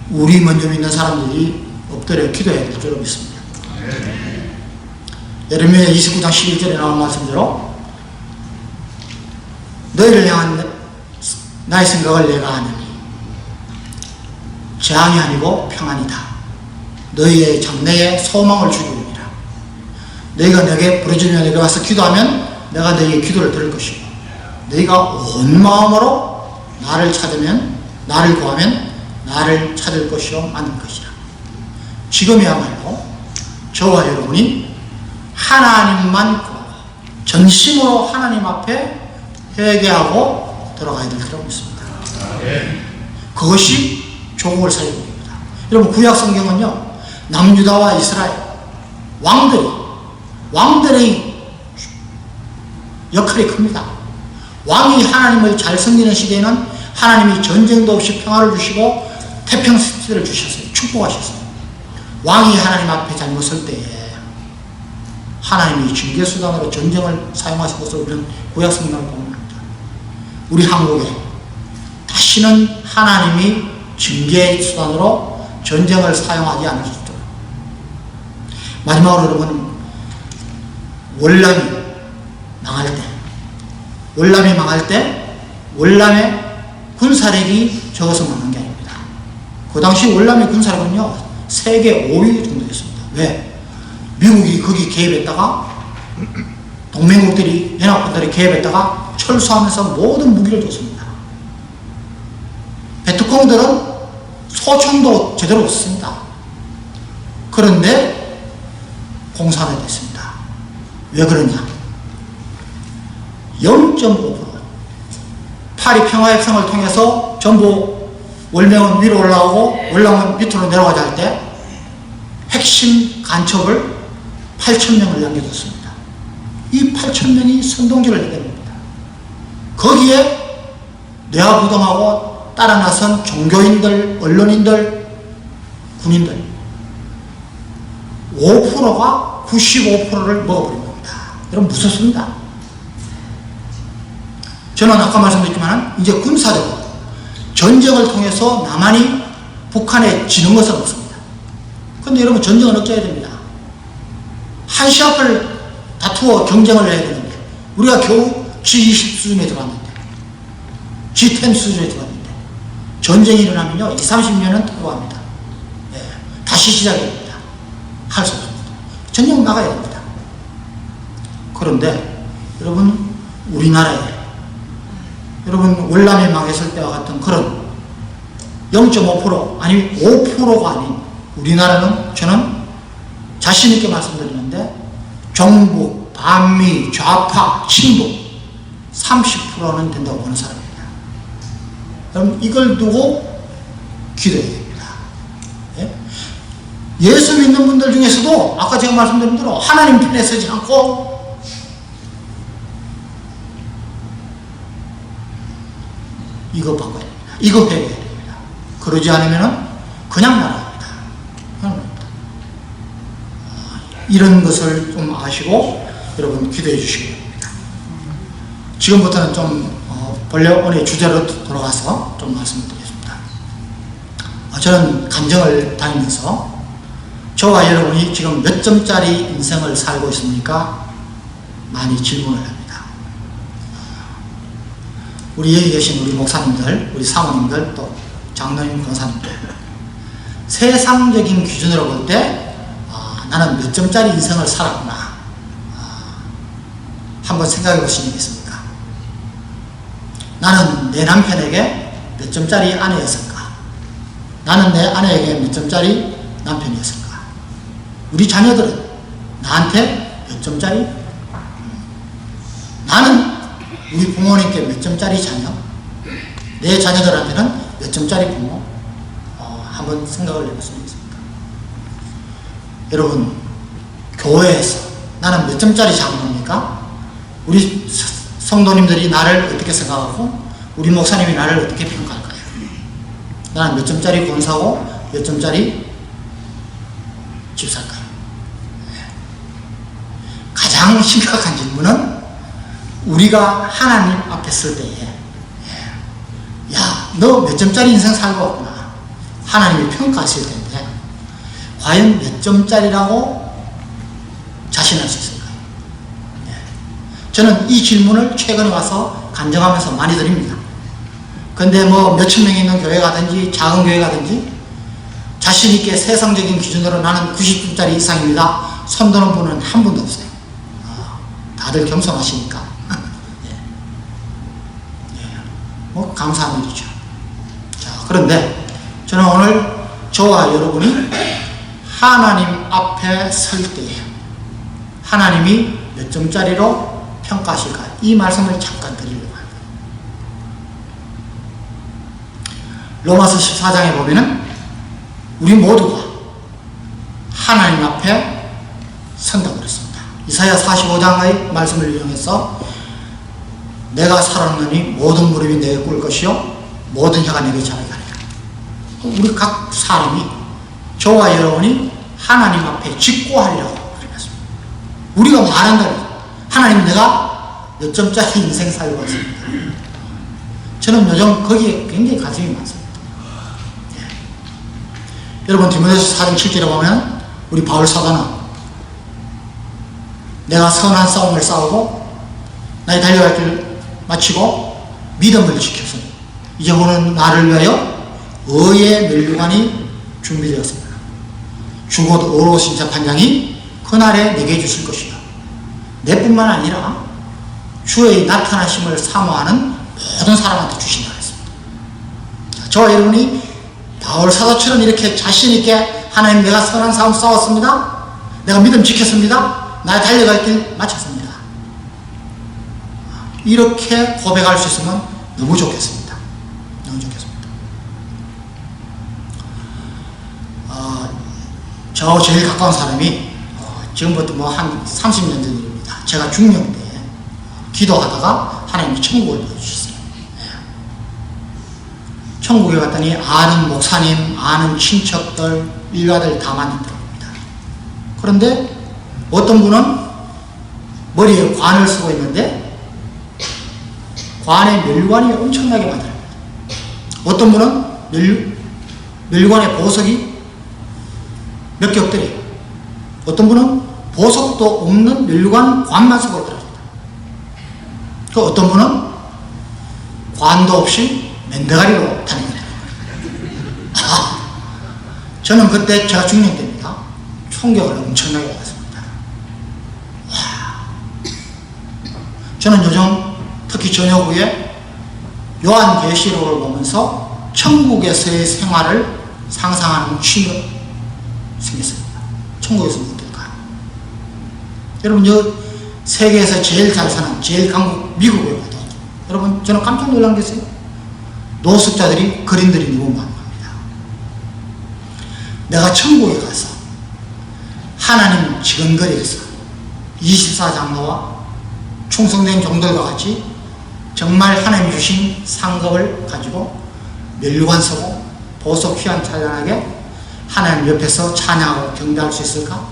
우리 먼저 믿는 사람들이 엎드려 기도해야 될 줄 믿습니다. 예레미야 29장 11절에 나온 말씀대로 너희를 향한 나의 생각을 내가 아느니 재앙이 아니고 평안이다. 너희의 장래에 소망을 주리라. 너희가 내게 부르짖으며 내게 와서 기도하면 내가 너희의 기도를 들을 것이고 너희가 온 마음으로 나를 찾으면, 나를 구하면 나를 찾을 것이요 만들 것이라. 지금이야말로 저와 여러분이 하나님만 구하고 전심으로 하나님 앞에 회개하고 돌아가야 될 필요가 있습니다. 그것이 조국을 살리는 겁니다. 여러분, 구약 성경은요, 남유다와 이스라엘 왕들의 역할이 큽니다. 왕이 하나님을 잘 섬기는 시대에는 하나님이 전쟁도 없이 평화를 주시고 태평시대를 주셨어요. 축복하셨어요. 왕이 하나님 앞에 잘못 설 때에 하나님이 징계수단으로 전쟁을 사용하신 것을 우리는 구약 성경을 보면 합니다. 우리 한국에 다시는 하나님이 징계수단으로 전쟁을 사용하지 않을 수 있도록. 마지막으로 여러분, 월남이 망할 때 월남의 군사력이 적어서 망한 게 아닙니다. 그 당시 월남의 군사력은요, 세계 5위 정도 됐습니다. 왜? 미국이 거기 개입했다가 동맹국들이, 연합군들이 개입했다가 철수하면서 모든 무기를 줬습니다. 베트콩들은 소총도 제대로 없습니다. 그런데 공산화 됐습니다. 왜 그러냐? 0.5% 파리 평화협상을 통해서 전부 월명은 위로 올라오고 월남은 밑으로 내려가자 할 때 핵심 간첩을 8,000명을 남겨뒀습니다. 이 8,000명이 선동질을 해야 됩니다. 거기에 뇌하부동하고 따라 나선 종교인들, 언론인들, 군인들 5%가 95%를 먹어버린 겁니다. 여러분, 무섭습니다. 저는 아까 말씀드렸지만 이제 군사적으로 전쟁을 통해서 남한이 북한에 지는 것은 없습니다. 그런데 여러분, 전쟁은 어쩌야 됩니다. 한시 앞을 다투어 경쟁을 해야 되는데 우리가 겨우 G20 수준에 들어갔는데 G10 수준에 들어갔는데 전쟁이 일어나면요 20, 30년은 들어갑니다. 다시 시작해야 됩니다. 할 수 없습니다. 전쟁은 나가야 됩니다. 그런데 여러분, 우리나라에 여러분 월남이 망했을 때와 같은 그런 0.5% 아니 5%가 아닌 우리나라는 저는 자신있게 말씀드리는데 종북, 반미, 좌파, 친북 30%는 된다고 보는 사람입니다. 여러분, 이걸 두고 기도해야 됩니다. 예수 믿는 분들 중에서도 아까 제가 말씀드린 대로 하나님 편에 서지 않고 이거 바꿔야 됩니다. 이거 배워야 됩니다. 그러지 않으면 그냥 나갑니다. 이런 것을 좀 아시고 여러분 기도해 주시기 바랍니다. 지금부터는 좀 본래 오늘 주제로 돌아가서 좀 말씀을 드리겠습니다. 저는 간정을 다니면서 저와 여러분이 지금 몇 점짜리 인생을 살고 있습니까? 많이 질문을 합니다. 우리 여기 계신 우리 목사님들, 우리 사모님들, 또 장로님, 권사님들 세상적인 기준으로 볼 때 나는 몇 점짜리 인생을 살았구나 한번 생각해 보신 적 있습니까? 나는 내 남편에게 몇 점짜리 아내였을까? 나는 내 아내에게 몇 점짜리 남편이었을까? 우리 자녀들은 나한테 몇 점짜리? 나는 우리 부모님께 몇 점짜리 자녀? 내 자녀들한테는 몇 점짜리 부모? 한번 생각을 해봤으면 좋겠습니다. 여러분, 교회에서 나는 몇 점짜리 장로입니까? 우리 성도님들이 나를 어떻게 생각하고 우리 목사님이 나를 어떻게 평가할까요? 나는 몇 점짜리 권사고 몇 점짜리 집사일까요? 가장 심각한 질문은 우리가 하나님 앞에 설 때에 야, 너 몇 점짜리 인생 살고 왔구나 하나님이 평가하실 텐데 과연 몇 점짜리라고 자신할 수 있을까요? 저는 이 질문을 최근에 와서 간증하면서 많이 드립니다. 근데 뭐 몇천 명이 있는 교회 가든지 작은 교회 가든지 자신있게 세상적인 기준으로 나는 90점짜리 이상입니다 손드는 분은 한 분도 없어요. 다들 겸손하시니까 뭐 감사한 일이죠. 자, 그런데 저는 오늘 저와 여러분이 하나님 앞에 설 때에 하나님이 몇 점짜리로 평가하실까 이 말씀을 잠깐 드리려고 합니다. 로마서 14장에 보면은 우리 모두가 하나님 앞에 선다고 그랬습니다. 이사야 45장의 말씀을 이용해서 내가 살았느니 모든 무릎이 내게 꿇을 것이요 모든 혀가 내게 자라게 하리라. 우리 각 사람이, 저와 여러분이 하나님 앞에 직고하리라고 그랬습니다. 우리가 말한다면 하나님, 내가 몇 점짜리 인생 살고 있습니다. 저는 요즘 거기에 굉장히 관심이 많습니다. 여러분, 디모데후서 4장 7절에 보면 우리 바울 사도는 내가 선한 싸움을 싸우고 나의 달려갈 길 마치고 믿음을 지켜서 이제 오는 나를 위하여 의의 면류관이 준비되었습니다. 죽어도 의로우신 재판장이 그날에 내게 주실 것이다. 내뿐만 아니라 주의 나타나심을 사모하는 모든 사람한테 주신다 했습니다. 저와 여러분이 바울 사도처럼 이렇게 자신있게 하나님, 내가 선한 싸움 싸웠습니다. 내가 믿음 지켰습니다. 나의 달려갈 길 마쳤습니다. 이렇게 고백할 수 있으면 너무 좋겠습니다. 너무 좋겠습니다. 저 제일 가까운 사람이 지금부터 뭐 한 30년 전 일입니다. 제가 중년 때 기도하다가 하나님이 천국을 보여주셨어요. 천국에 갔더니 아는 목사님, 아는 친척들, 일가들 다 만났답니다. 그런데 어떤 분은 머리에 관을 쓰고 있는데 관에 면류관이 엄청나게 많더라고요. 어떤 분은 면류관에 보석이 몇 개 없더래요. 어떤 분은 보석도 없는 면류관 관만 쓰고 있더라고요. 그 어떤 분은 관도 없이 맨대가리로 다니더래요. 저는 그때 제가 중년 때입니다. 충격을 엄청나게 받았습니다. 저는 요즘 특히 저녁 후에 요한계시록을 보면서 천국에서의 생활을 상상하는 취미가 생겼습니다. 천국에서는 어떨까? 여러분, 세계에서 제일 잘 사는, 제일 강국 미국에 가도 여러분, 저는 깜짝 놀란 게 있어요. 노숙자들이, 그림들이 너무 많습니다. 내가 천국에 가서 하나님 지근거리에서 24장로와 충성된 종들과 같이 정말 하나님이 주신 상급을 가지고 면류관 서고 보석 휘황 찬란하게 하나님 옆에서 찬양하고 경배할 수 있을까?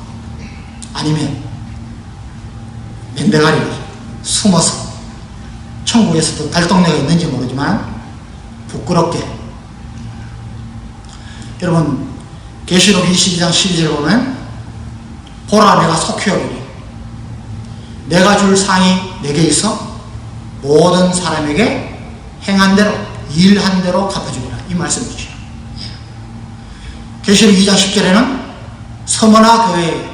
아니면 맨대가리로 숨어서 천국에서도 달동네가 있는지 모르지만 부끄럽게, 여러분 계시록 22장 12절에 보면 보라, 내가 속히 오리니 내가 줄 상이 내게 있어 모든 사람에게 행한 대로 일한 대로 갚아주리라, 이 말씀이죠. 계시록 2장 10절에는 서머나 교회에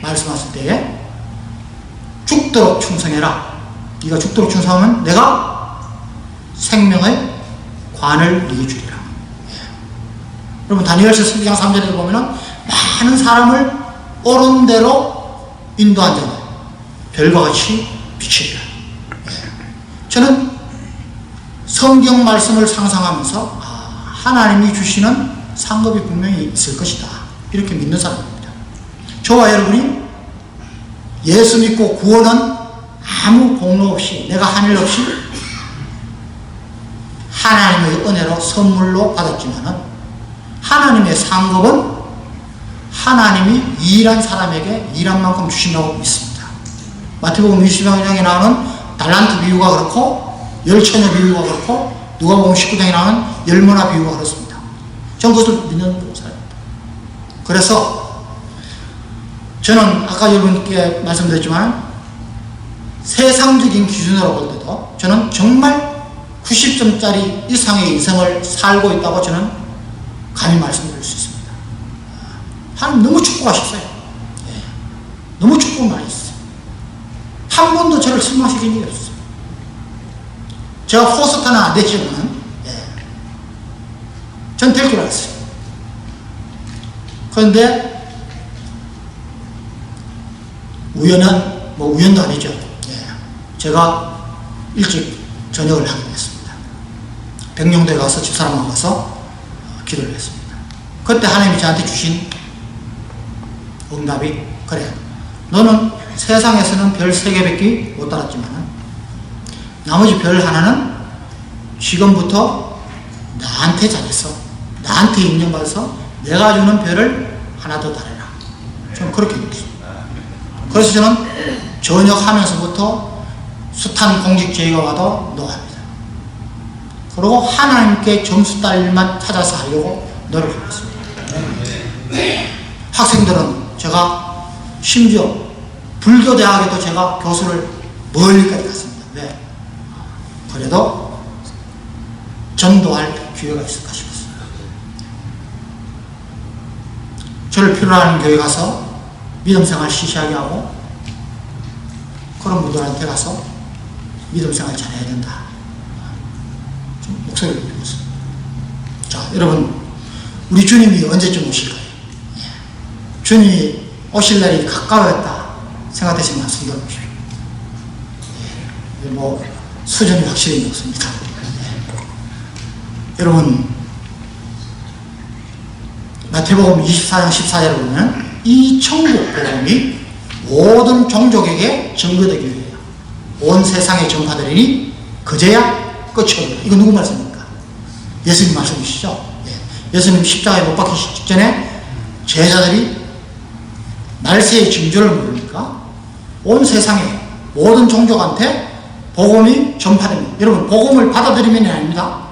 말씀하실 때에 죽도록 충성해라. 네가 죽도록 충성하면 내가 생명의 관을 네게 주리라. 여러분, 다니엘서 12장 3절에 보면은 많은 사람을 옳은 대로 인도한 자는 별과 같이 비치리라. 저는 성경 말씀을 상상하면서 하나님이 주시는 상급이 분명히 있을 것이다, 이렇게 믿는 사람입니다. 저와 여러분이 예수 믿고 구원은 아무 공로 없이, 내가 한 일 없이 하나님의 은혜로 선물로 받았지만은 하나님의 상급은 하나님이 일한 사람에게 일한 만큼 주신다고 믿습니다. 마태복음 20장에 나오는 달란트 비유가 그렇고 열처녀 비유가 그렇고 누가복음 19장에 나오는 열문화 비유가 그렇습니다. 저는 그것을 믿는 사람입니다. 그래서 저는 아까 여러분께 말씀드렸지만 세상적인 기준으로 볼 때도 저는 정말 90점짜리 이상의 인생을 살고 있다고 저는 감히 말씀드릴 수 있습니다. 하나님 너무 축복하셨어요. 너무 축복 많이 했어요. 한 번도 저를 실망시킨 적이 없어요. 제가 호스타는 안 되지만 전 될 줄 알았어요. 그런데 우연도 아니죠. 제가 일찍 전역을 하게 됐습니다. 백령도에 가서 집사람하고 가서 기도를 했습니다. 그때 하나님이 저한테 주신 응답이, 그래, 너는 세상에서는 별 3개밖에 못 달았지만 나머지 별 하나는 지금부터 나한테 잘했어, 나한테 인정받아서 내가 주는 별을 하나 더 달아라. 저는 그렇게 느꼈습니다. 그래서 저는 전역하면서부터 숱한 공직제의가 와도 노합니다. 그리고 하나님께 점수 딸 일만 찾아서 하려고 노력하고 있습니다. 학생들은 제가 심지어 불교대학에도 제가 교수를 멀리까지 갔습니다. 왜? 그래도 전도할 기회가 있을까 싶었습니다. 저를 필요로 하는 교회 가서 믿음생활 시시하게 하고 그런 분들한테 가서 믿음생활 잘해야 된다. 좀 목소리를 들었습니다. 자, 여러분, 우리 주님이 언제쯤 오실까요? 주님이 오실 날이 가까웠다 생각되시면 손들어 보십시오. 뭐 수준이 확실히 높습니다. 여러분, 마태복음 24장 14절을 보면 이 천국 복음이 모든 종족에게 전거되기 위하여 온 세상에 전파되리니 그제야 끝이 오리라. 이거 누구 말씀입니까? 예수님 말씀이시죠? 예수님 십자가에 못 박히시기 직전에 제자들이 말세의 징조를 모르니까 온 세상에 모든 종족한테 복음이 전파됩니다. 여러분, 복음을 받아들이면이 아닙니다.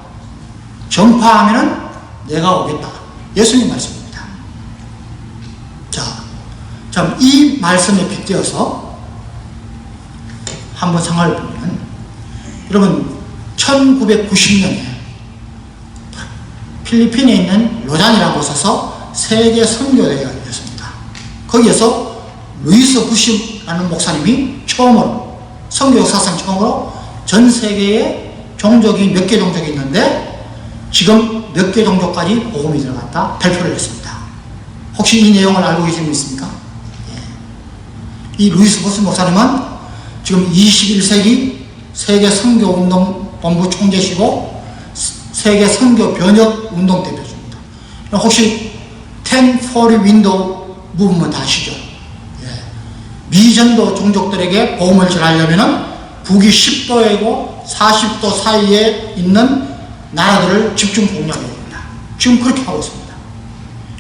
전파하면은 내가 오겠다. 예수님 말씀입니다. 자, 이 말씀에 빗대어서 한번 상황을 보면, 여러분, 1990년에 필리핀에 있는 로잔이라는 곳에서 세계 선교대회가 열렸습니다. 거기에서 루이스 부시라는 목사님이 처음으로, 선교 역사상 처음으로 전 세계에 종족이 몇 개 종족이 있는데 지금 몇 개 종족까지 복음이 들어갔다 발표를 했습니다. 혹시 이 내용을 알고 계신 분 있습니까? 이 루이스 부시 목사님은 지금 21세기 세계 선교운동본부 총재시고 세계 선교 변혁 운동 대표입니다. 혹시 1040 윈도우 무브먼트 아시죠? 미전도 종족들에게 복음을 전하려면 북위 10도이고 40도 사이에 있는 나라들을 집중 공략해야 됩니다. 지금 그렇게 하고 있습니다.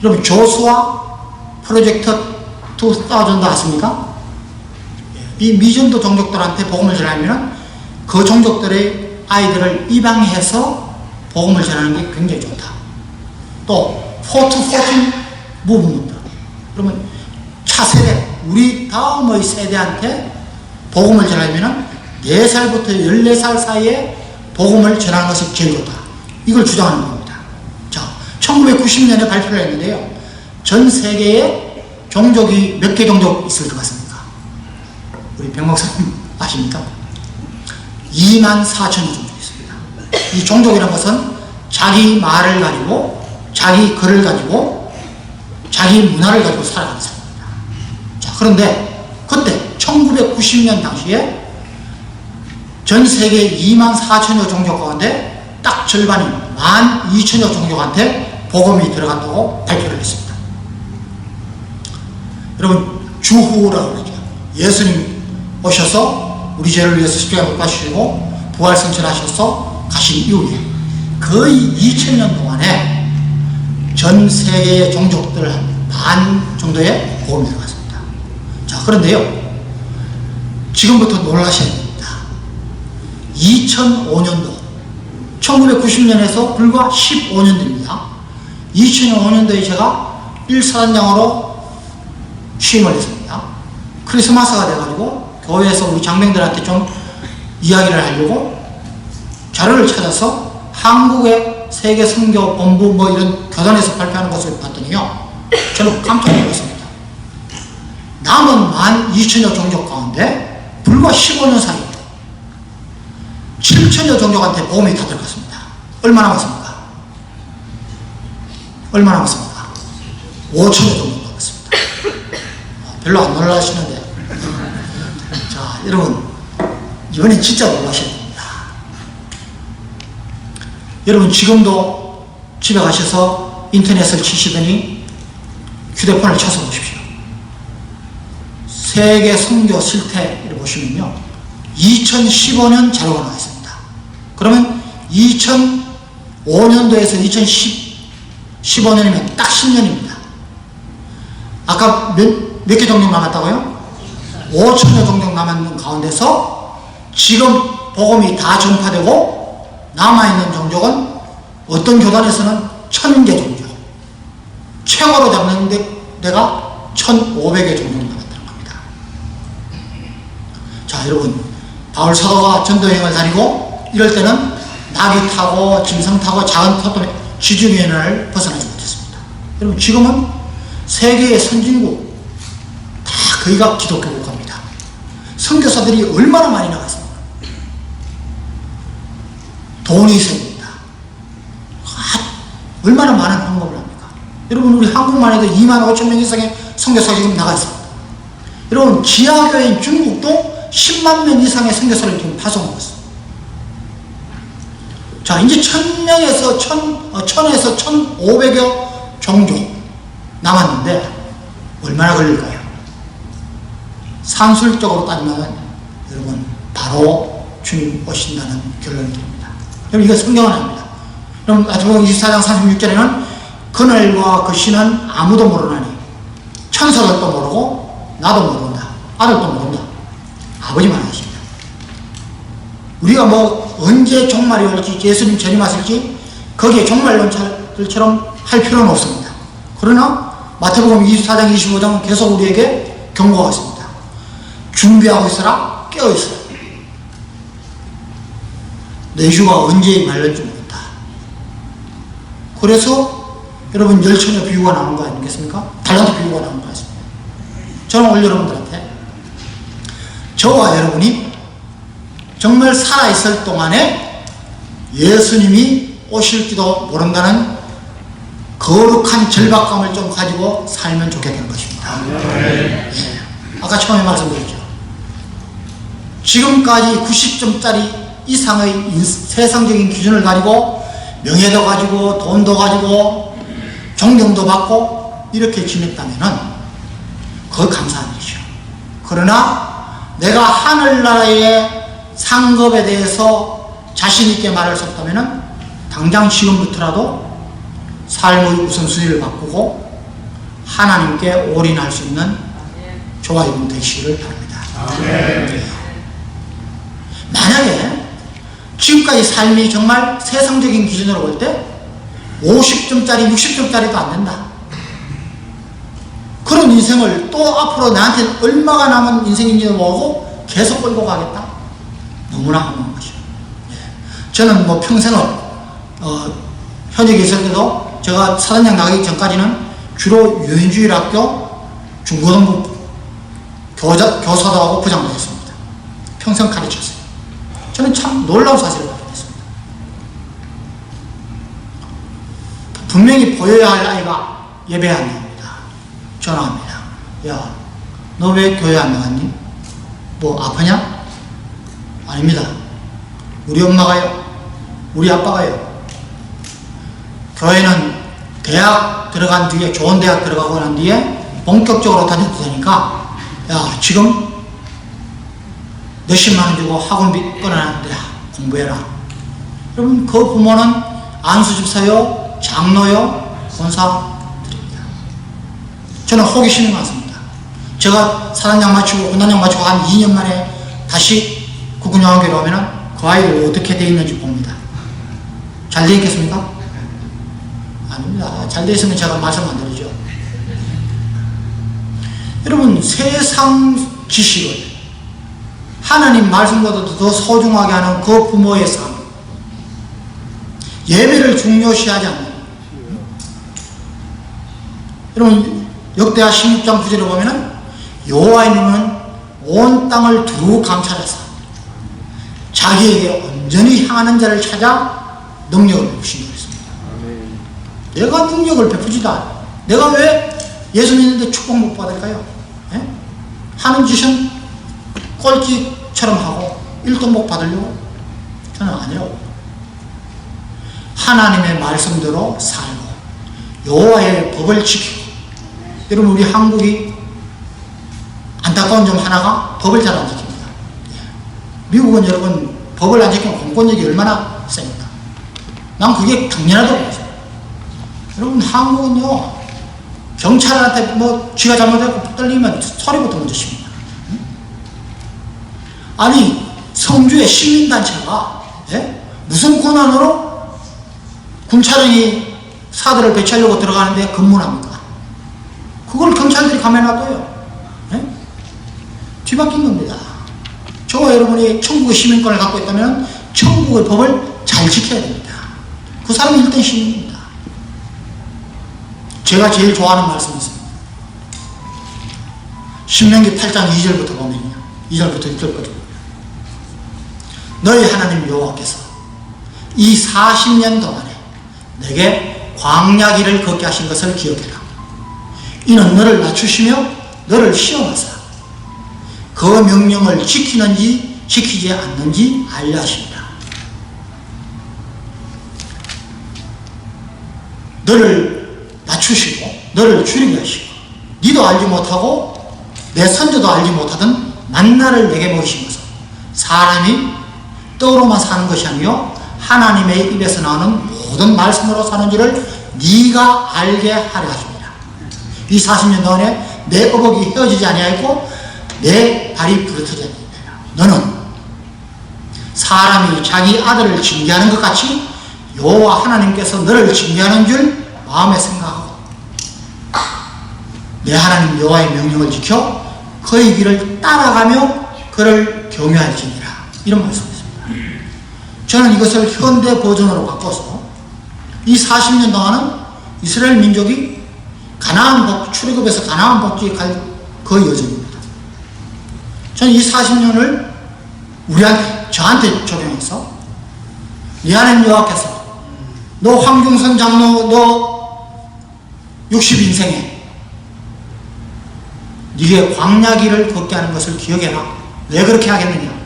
여러분, 조수아 프로젝트 2000도 아십니까? 이 미전도 종족들한테 복음을 전하면 그 종족들의 아이들을 입양해서 복음을 전하는 게 굉장히 좋다. 또 4-14 무브먼트, 그러면 차세대, 우리 다음의 세대한테 복음을 전하면 4살부터 14살 사이에 복음을 전하는 것이 제일 좋다. 이걸 주장하는 겁니다. 자, 1990년에 발표를 했는데요. 전 세계에 종족이 몇 개 종족 있을 것 같습니까? 우리 병 목사님 아십니까? 24,000여 종족이 있습니다. 이 종족이라는 것은 자기 말을 가지고, 자기 글을 가지고, 자기 문화를 가지고 살아가는 사람입니다. 자, 그런데 그때 1990년 당시에 전 세계 24,000여 종족 가운데 딱 절반이 12,000여 종족한테 복음이 들어갔다고 발표를 했습니다. 여러분, 주후라고 그러죠. 예수님 오셔서 우리 죄를 위해서 십자가에 못 박히시고 부활승천하셔서 가신 이후에 거의 2000년 동안에 전 세계의 종족들 반 정도의 복음이 들어갔습니다. 자, 그런데요, 지금부터 놀라셔야 됩니다. 2005년도, 1990년에서 불과 15년 됩니다. 2005년도에 제가 일사단장으로 취임을 했습니다. 크리스마스가 돼가지고 교회에서 우리 장병들한테 좀 이야기를 하려고 자료를 찾아서 한국의 세계 선교 본부 뭐 이런 교단에서 발표하는 것을 봤더니요, 저는 깜짝 놀랐습니다. 남은 12,000여 종족 가운데 불과 15년 사이 7,000여 종족한테 보험이 다 들어갔습니다. 얼마 남았습니까? 얼마 남았습니까? 5,000여 종족 남았습니다. 별로 안 놀라시는데. 자, 여러분, 이번엔 진짜 놀라셔야 됩니다. 여러분 지금도 집에 가셔서 인터넷을 치시더니 휴대폰을 쳐서 보십시오. 세계 선교 실태를 보시면요, 2015년 자료가 나와 있습니다. 그러면 2005년도에서 2015년이면 딱 10년입니다. 아까 몇 개 종족 남았다고요? 5천여 종족 남았는 가운데서 지금 복음이 다 전파되고 남아있는 종족은 어떤 교단에서는 1000개 종족, 최고로 잡는 데가 1500개 종족 남았다는 겁니다. 자, 여러분, 바울 사도가 전도여행을 다니고 이럴 때는 나귀 타고 짐승 타고 작은 포도 지중해를 벗어나지 못했습니다. 여러분, 지금은 세계의 선진국 다 거기가 기독교 국가입니다. 선교사들이 얼마나 많이 나갔습니까? 돈이 있습니다. 얼마나 많은 방법을 합니까? 여러분, 우리 한국만 해도 25,000명 이상의 선교사가 지금 나가 있습니다. 여러분, 지하교회인 중국도 10만 명 이상의 선교사를 지금 파송하고 있습니다. 자, 이제 1000에서 1500여 종족 남았는데 얼마나 걸릴까요? 산술적으로 따지면 여러분 바로 주님 오신다는 결론이 됩니다. 여러분, 이거 성경은 아닙니다. 그럼 마태복음 24장 36절에는 그날과 그 시는 아무도 모르나니 천사들도 모르고 나도 모른다, 아들도 모른다, 아버지만 아십니다. 우리가 뭐 언제 종말이 올지, 예수님 재림하실지 거기에 종말론자들처럼 할 필요는 없습니다. 그러나 마태복음 24장 25장은 계속 우리에게 경고하고 있습니다. 준비하고 있어라, 깨어있어라. 내 주가 언제 말릴지 모른다. 그래서 여러분, 열처녀 비유가 나온 거 아니겠습니까? 달란트 비유가 나온 거 같습니다. 저는 오늘 여러분들한테 저와 여러분이 정말 살아있을 동안에 예수님이 오실지도 모른다는 거룩한 절박감을 좀 가지고 살면 좋겠다는 것입니다. 예. 아까 처음에 말씀드렸죠. 지금까지 90점짜리 이상의 세상적인 기준을 가지고 명예도 가지고 돈도 가지고 존경도 받고 이렇게 지냈다면은 그거 감사한 일이죠. 그러나 내가 하늘나라의 상급에 대해서 자신있게 말할 수 없다면은 당장 지금부터라도 삶의 우선순위를 바꾸고 하나님께 올인할 수 있는 저와 여러분 되시기를 바랍니다. 만약에 지금까지 삶이 정말 세상적인 기준으로 볼 때 50점짜리 60점짜리도 안 된다, 그런 인생을 또 앞으로 나한테는 얼마가 남은 인생인지도 모르고 계속 끌고 가겠다, 너무나 허무한 것이죠. 저는 뭐 평생을 현역에 있을 때도 제가 사단장 나가기 전까지는 주로 유인주일학교 중고등부 교사도 하고 부장도 했습니다. 평생 가르쳤어요. 저는 참 놀라운 사실을 발견했습니다. 분명히 보여야 할 아이가 예배 안 나옵니다. 전화합니다. 야, 너 왜 교회 안 나갔니? 뭐 아프냐? 아닙니다. 우리 엄마가요, 우리 아빠가요, 교회는 대학 들어간 뒤에, 좋은 대학 들어가고 난 뒤에 본격적으로 다녀도 되니까 야, 지금 몇십만 원 주고 학원비 끊어놨는데 공부해라. 여러분, 그 부모는 안수집사요, 장로요, 권사 드립니다. 저는 호기심이 많습니다. 제가 사단장 마치고 군단장 마치고 한 2년 만에 다시 국군영화교회로 오면 그 아이를 어떻게 돼 있는지 봅니다. 잘 돼 있겠습니까? 아닙니다. 잘 돼 있으면 제가 말씀 안 드리죠. 여러분, 세상 지식을 하나님 말씀보다도 더 소중하게 하는 그 부모의 삶, 예배를 중요시하지 않는, 여러분, 역대하 16장 9절에 보면은 여호와님은 온 땅을 두루 감찰해서 자기에게 온전히 향하는 자를 찾아 능력을 베푸신다고 했습니다. 내가 능력을 베푸지도 않아. 내가 왜 예수 믿는데 축복 못 받을까요? 예? 하는 짓은 꼴찌처럼 하고 1도 못 받으려고? 저는 아니라고. 하나님의 말씀대로 살고 여호와의 법을 지키고. 여러분, 우리 한국이 안타까운 점 하나가 법을 잘 안 지킵니다. 미국은 여러분 법을 안 지키면 공권력이 얼마나 셉니까? 난 그게 당연하다고 보죠. 여러분, 한국은요, 경찰한테 뭐 쥐가 잘못하고 떨리면 소리부터 먼저 칩니다. 아니, 성주의 시민단체가 무슨 권한으로 군차량이 사들을 배치하려고 들어가는데 검문합니까? 그걸 경찰들이 가만히 놔둬요. 뒤바뀐 겁니다. 저와 여러분이 천국의 시민권을 갖고 있다면 천국의 법을 잘 지켜야 됩니다. 그 사람이 일등 시민입니다. 제가 제일 좋아하는 말씀이 있습니다. 신명기 8장 2절부터 보면요, 2절부터 6절까지 너희 하나님 여호와께서 이 40년 동안에 내게 광야길을 걷게 하신 것을 기억해라. 이는 너를 낮추시며 너를 시험하사 그 명령을 지키는지 지키지 않는지 알려 하십니다. 너를 낮추시고 너를 줄이게 하시고 니도 알지 못하고 내 선조도 알지 못하던 만나를 내게 먹이신 것은 사람이 떡으로만 사는 것이 아니요 하나님의 입에서 나오는 모든 말씀으로 사는지를 네가 알게 하려 하십니다. 이 40년 동안에 내 어복이 헤어지지 아니하였고 내 발이 부르터지 아니하였다. 너는 사람이 자기 아들을 징계하는 것 같이 여호와 하나님께서 너를 징계하는 줄 마음에 생각하고 내 하나님 여호와의 명령을 지켜 그의 길을 따라가며 그를 경외할지니라. 이런 말씀입니다. 저는 이것을 현대 버전으로 바꿔서 이 40년 동안은 이스라엘 민족이 출애굽에서 가나안 복지에 갈 그 여정입니다. 저는 이 40년을 저한테 적용해서 네 하나님 여호와께서 너 황중선 장로 너 60인생에 네게 광야길을 걷게 하는 것을 기억해라. 왜 그렇게 하겠느냐?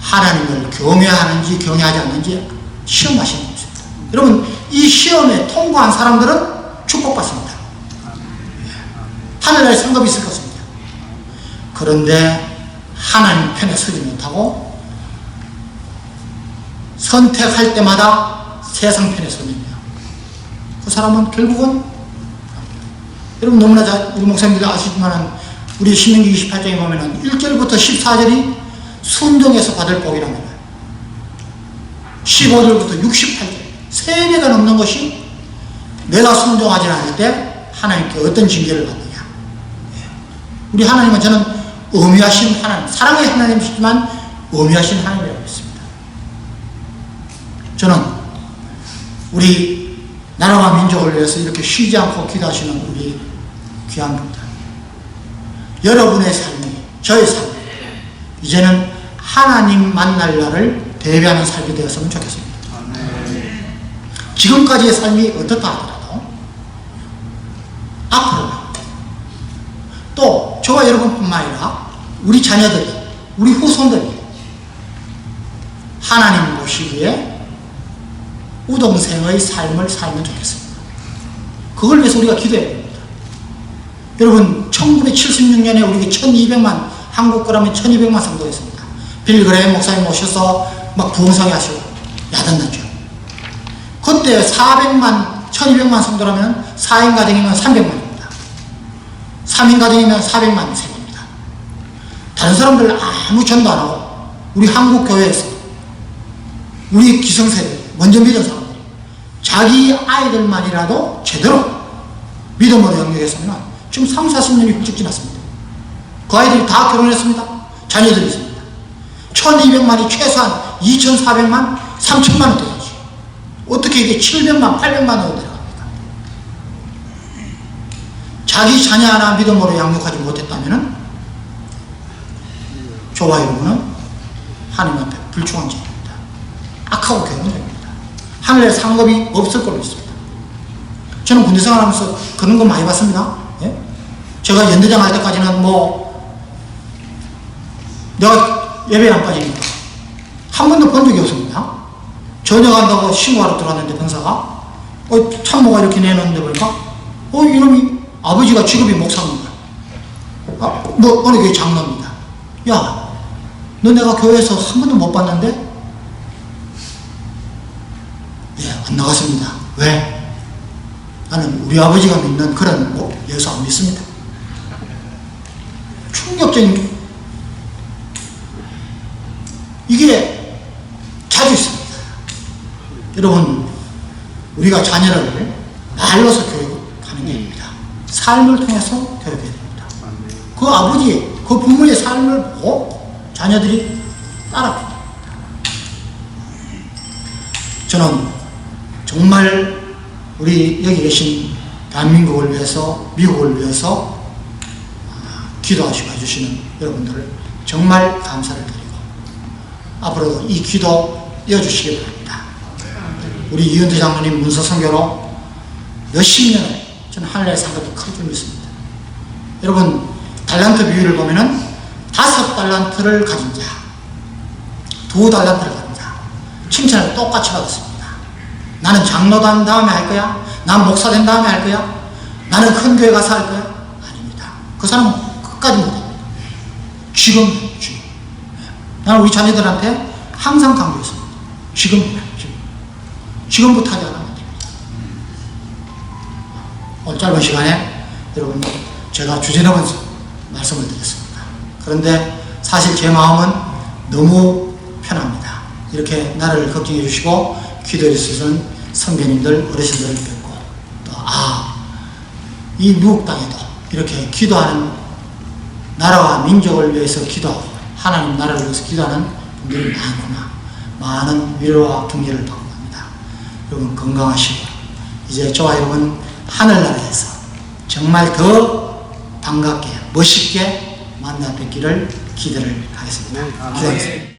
하나님을 경외하는지 경외하지 않는지 시험하시는 것입니다. 여러분, 이 시험에 통과한 사람들은 축복받습니다. 하늘나라에 상급이 있을 것입니다. 그런데 하나님 편에 서지 못하고 선택할 때마다 세상 편에 서는요, 그 사람은 결국은 여러분 너무나 우리 목사님들이 아시지만 우리 신명기 28장에 보면 1절부터 14절이 순종해서 받을 복이라면 15절부터 68절 3배가 넘는 것이 내가 순종하지 않을 때 하나님께 어떤 징계를 받느냐. 우리 하나님은 저는 엄위하신 하나님, 사랑의 하나님이시지만 엄위하신 하나님이라고 했습니다. 저는 우리 나라와 민족을 위해서 이렇게 쉬지 않고 기도하시는 우리 귀한 분들, 여러분의 삶이, 저의 삶이 이제는 하나님 만날 날을 대비하는 삶이 되었으면 좋겠습니다. 지금까지의 삶이 어떻다 하더라도 앞으로 또 저와 여러분뿐만 아니라 우리 자녀들이, 우리 후손들이 하나님 보시기에 우동생의 삶을 살면 좋겠습니다. 그걸 위해서 우리가 기도해야 됩니다. 여러분, 1976년에 우리가 1200만, 한국 거라면 1200만 성도했습니다. 빌 그레이엄 목사님 모셔서 막 부흥상회 하시고 야단났죠. 그때 400만, 1200만 성도라면 4인 가정이면 300만입니다. 3인 가정이면 400만 세입니다. 다른 사람들 아무 전도 안 하고 우리 한국 교회에서 우리 기성세대, 먼저 믿은 사람들이 자기 아이들만이라도 제대로 믿음으로 영역했으면 지금 30-40년이 훌쩍 지났습니다. 그 아이들이 다 결혼했습니다. 자녀들이 있습니다. 1200만이 최소한 2400만, 3000만은 돼야지. 어떻게 이게 700만, 800만으로 내려갑니까? 자기 자녀 하나 믿음으로 양육하지 못했다면 저와 여러분은 하나님 앞에 불충한 죄입니다. 악하고 괴로운 죄입니다. 하늘에 상급이 없을 걸로 있습니다. 저는 군대 생활하면서 그런 거 많이 봤습니다. 예? 제가 연대장 할 때까지는 내가 예배에 안 빠지니까 한 번도 본 적이 없습니다. 전역한다고 신고하러 들어왔는데 병사가 참모가 이렇게 내놓는데 보니까 이놈이 아버지가 직업이 목사입니다. 어느 교회 장로입니다. 야, 너 내가 교회에서 한 번도 못 봤는데? 예, 안 나갔습니다. 왜? 나는 우리 아버지가 믿는 그런 예수 안 믿습니다. 충격적인, 이게 자주 있습니다. 여러분, 우리가 자녀를 말로서 교육하는 게 아닙니다. 삶을 통해서 교육해야 됩니다. 그 아버지, 그 부모의 삶을 보고 자녀들이 따라갑니다. 저는 정말 우리 여기 계신 대한민국을 위해서, 미국을 위해서 기도하시고 해주시는 여러분들을 정말 감사를 드리고 앞으로도 이 기도 이어주시기 바랍니다. 우리 이은태 장로님 문서 선교로 몇십 년을 저는 하늘의 상급이 클 줄 믿습니다. 여러분, 달란트 비율을 보면은 5달란트를 가진 자, 2달란트를 가진 자 칭찬을 똑같이 받았습니다. 나는 장로 된 다음에 할 거야? 난 목사 된 다음에 할 거야? 나는 큰 교회 가서 할 거야? 아닙니다. 그 사람은 끝까지 못합니다. 지금. 나는 우리 자녀들한테 항상 강조했습니다. 지금부터 하지 않으면 됩니다. 오늘 짧은 시간에 여러분 제가 주제넘은 말씀을 드렸습니다. 그런데 사실 제 마음은 너무 편합니다. 이렇게 나를 걱정해 주시고 기도해 주시는 선배님들, 어르신들을 뵙고 또 이 미국 땅에도 이렇게 기도하는 나라와 민족을 위해서 기도하고 하나님 나라를 위해서 기도하는 분들이 많구나. 많은 위로와 격려를 받고 갑니다. 여러분 건강하시고 이제 저와 여러분 하늘나라에서 정말 더 반갑게 멋있게 만나 뵙기를 기대를 하겠습니다. 기도하겠습니다.